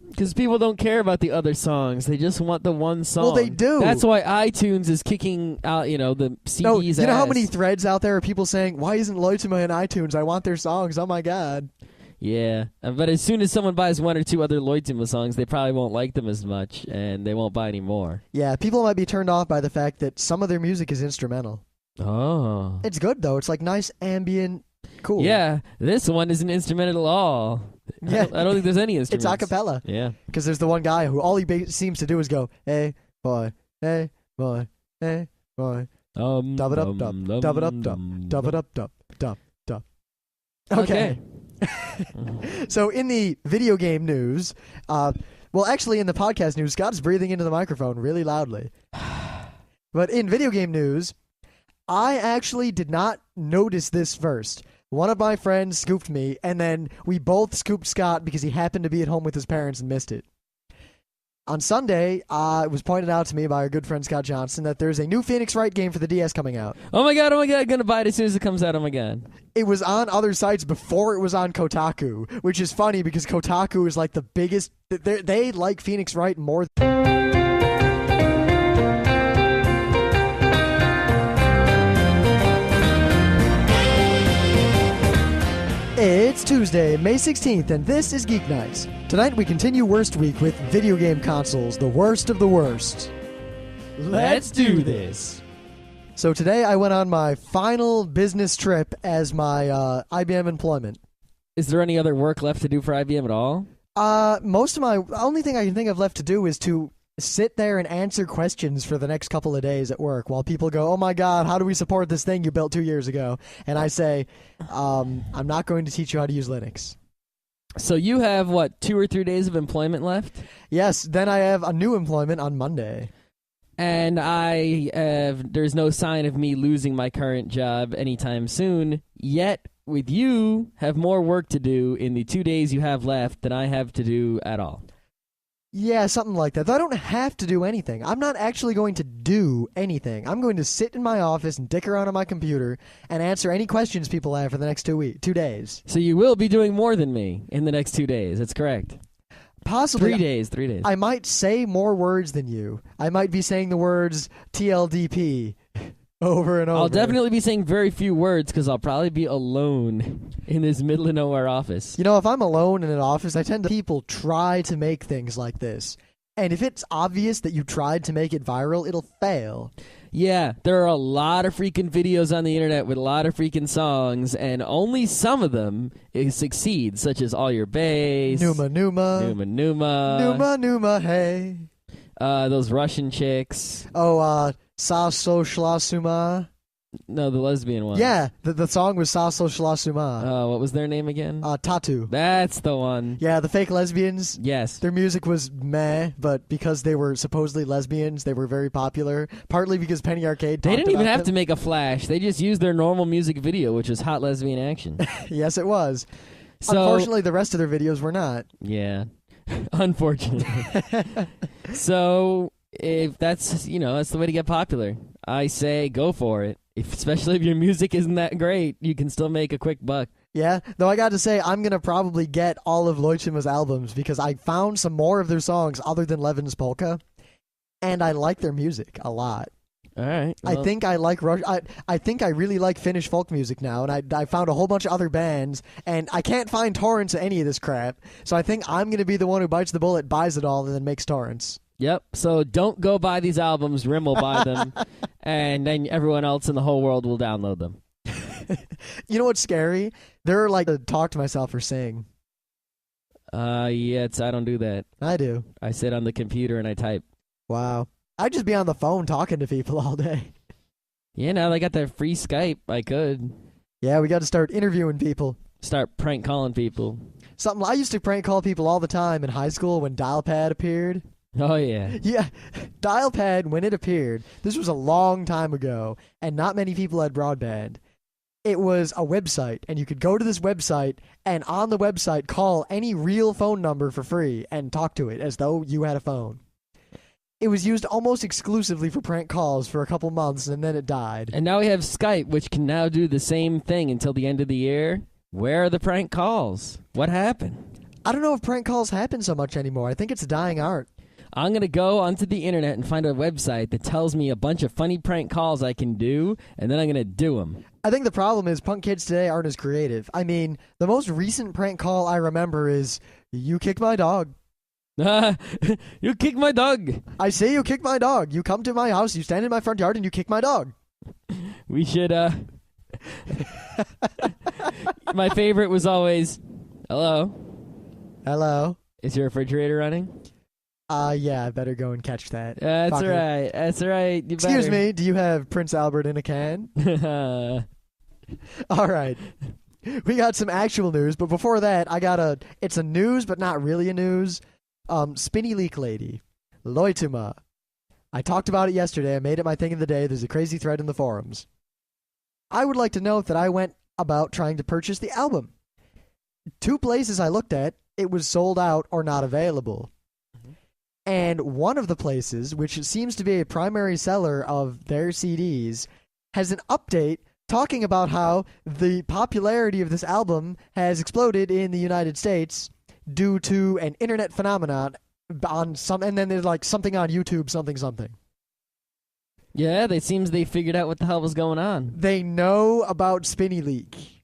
Because people don't care about the other songs. They just want the one song. Well, they do. That's why iTunes is kicking out, the CDs No, you know how ass. many threads out there are people saying, why isn't Loitema in iTunes? I want their songs. Oh, my God. Yeah. But as soon as someone buys one or two other Lloydtima songs, they probably won't like them as much, and they won't buy any more. Yeah, people might be turned off by the fact that some of their music is instrumental. Oh. It's good, though. It's like nice, ambient, cool. Yeah, this one isn't instrumental at all. Yeah. I don't think there's any instruments. It's a cappella. Yeah. Because there's the one guy who all he seems to do is go, hey, boy, hey, boy, hey, boy. Dub it up, dub, dub it up, dub, dub it up, dub, dub, dub. Okay. So in the video game news, well, actually in the podcast news, Scott is breathing into the microphone really loudly. But in video game news, I actually did not notice this first. One of my friends scooped me, and then we both scooped Scott because he happened to be at home with his parents and missed it. On Sunday, it was pointed out to me by our good friend Scott Johnson that there's a new Phoenix Wright game for the DS coming out. Oh my god, I'm gonna buy it as soon as it comes out, oh my god. It was on other sites before it was on Kotaku, which is funny because Kotaku is like the biggest... They like Phoenix Wright more... It's Tuesday, May 16th, and this is Geeknights. Tonight we continue Worst Week with video game consoles, the worst of the worst. Let's do this. So today I went on my final business trip as my IBM employment. Is there any other work left to do for IBM at all? Only thing I can think of left to do is to sit there and answer questions for the next couple of days at work while people go, oh my god, how do we support this thing you built 2 years ago? And I say, I'm not going to teach you how to use Linux. So you have, 2 or 3 days of employment left? Yes, then I have a new employment on Monday. And there's no sign of me losing my current job anytime soon, yet with you have more work to do in the 2 days you have left than I have to do at all. Yeah, something like that. Though I don't have to do anything. I'm not actually going to do anything. I'm going to sit in my office and dick around on my computer and answer any questions people have for the next 2 days. So you will be doing more than me in the next 2 days. That's correct. Possibly. 3 days, 3 days. I might say more words than you. I might be saying the words TLDP over and over. I'll definitely be saying very few words because I'll probably be alone in this middle of nowhere office. You know, if I'm alone in an office, I tend to people try to make things like this. And if it's obvious that you tried to make it viral, it'll fail. Yeah, there are a lot of freaking videos on the internet with a lot of freaking songs, and only some of them succeed, such as All Your Bass, Numa Numa, Numa Numa, Numa Numa, hey. Those Russian chicks. Oh, Sa So Shla Suma. No, the lesbian one. Yeah, the song was Sa So Shla Suma. What was their name again? Tatu. That's the one. Yeah, the fake lesbians. Yes. Their music was meh, but because they were supposedly lesbians, they were very popular. Partly because Penny Arcade They didn't even have them. to make a flash. They just used their normal music video, which was hot lesbian action. Yes, it was. So, unfortunately, the rest of their videos were not. Yeah. Unfortunately. So, if that's the way to get popular, I say go for it. Especially if your music isn't that great, you can still make a quick buck. Yeah, though I got to say, I'm going to probably get all of Loitima's albums because I found some more of their songs other than Levin's Polka, and I like their music a lot. All right. Well, I think I like I think I really like Finnish folk music now, and I found a whole bunch of other bands, and I can't find torrents of any of this crap, so I think I'm going to be the one who bites the bullet, buys it all, and then makes torrents. Yep. So don't go buy these albums. Rim will buy them, and then everyone else in the whole world will download them. You know what's scary? They're like to talk to myself or sing. Yeah, I don't do that. I do. I sit on the computer and I type. Wow. I'd just be on the phone talking to people all day. Yeah, now they got that free Skype. I could. Yeah, we got to start interviewing people. Start prank calling people. Something I used to prank call people all the time in high school when Dial-Pad appeared. Oh, yeah. Yeah, Dial-Pad, when it appeared, this was a long time ago, and not many people had broadband. It was a website, and you could go to this website, and on the website call any real phone number for free and talk to it as though you had a phone. It was used almost exclusively for prank calls for a couple months, and then it died. And now we have Skype, which can now do the same thing until the end of the year. Where are the prank calls? What happened? I don't know if prank calls happen so much anymore. I think it's a dying art. I'm going to go onto the internet and find a website that tells me a bunch of funny prank calls I can do, and then I'm going to do them. I think the problem is punk kids today aren't as creative. I mean, the most recent prank call I remember is, you kicked my dog. You kicked my dog. I say you kick my dog. You come to my house, you stand in my front yard, and you kick my dog. We should, My favorite was always, hello? Hello? Is your refrigerator running? Yeah, I better go and catch that. That's Fucker. right. That's right. You Excuse better. me, do you have Prince Albert in a can? All right. We got some actual news, but before that, it's a news, but not really a news. Spinny Leak Lady. Loituma. I talked about it yesterday. I made it my thing of the day. There's a crazy thread in the forums. I would like to note that I went about trying to purchase the album. 2 places I looked at, it was sold out or not available. And one of the places, which seems to be a primary seller of their CDs, has an update talking about how the popularity of this album has exploded in the United States due to an internet phenomenon on some, and then there's like something on YouTube, something. Yeah, it seems they figured out what the hell was going on. They know about Spinny Leak.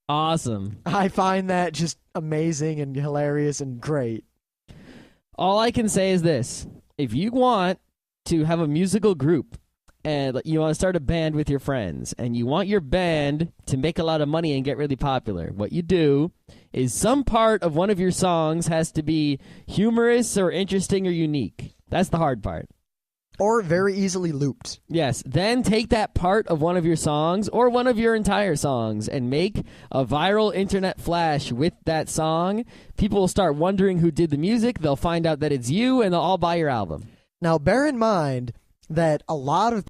Awesome. I find that just amazing and hilarious and great. All I can say is this. If you want to have a musical group and you want to start a band with your friends and you want your band to make a lot of money and get really popular, what you do is some part of one of your songs has to be humorous or interesting or unique. That's the hard part. Or very easily looped. Yes. Then take that part of one of your songs or one of your entire songs and make a viral internet flash with that song. People will start wondering who did the music. They'll find out that it's you, and they'll all buy your album. Now, bear in mind that a lot of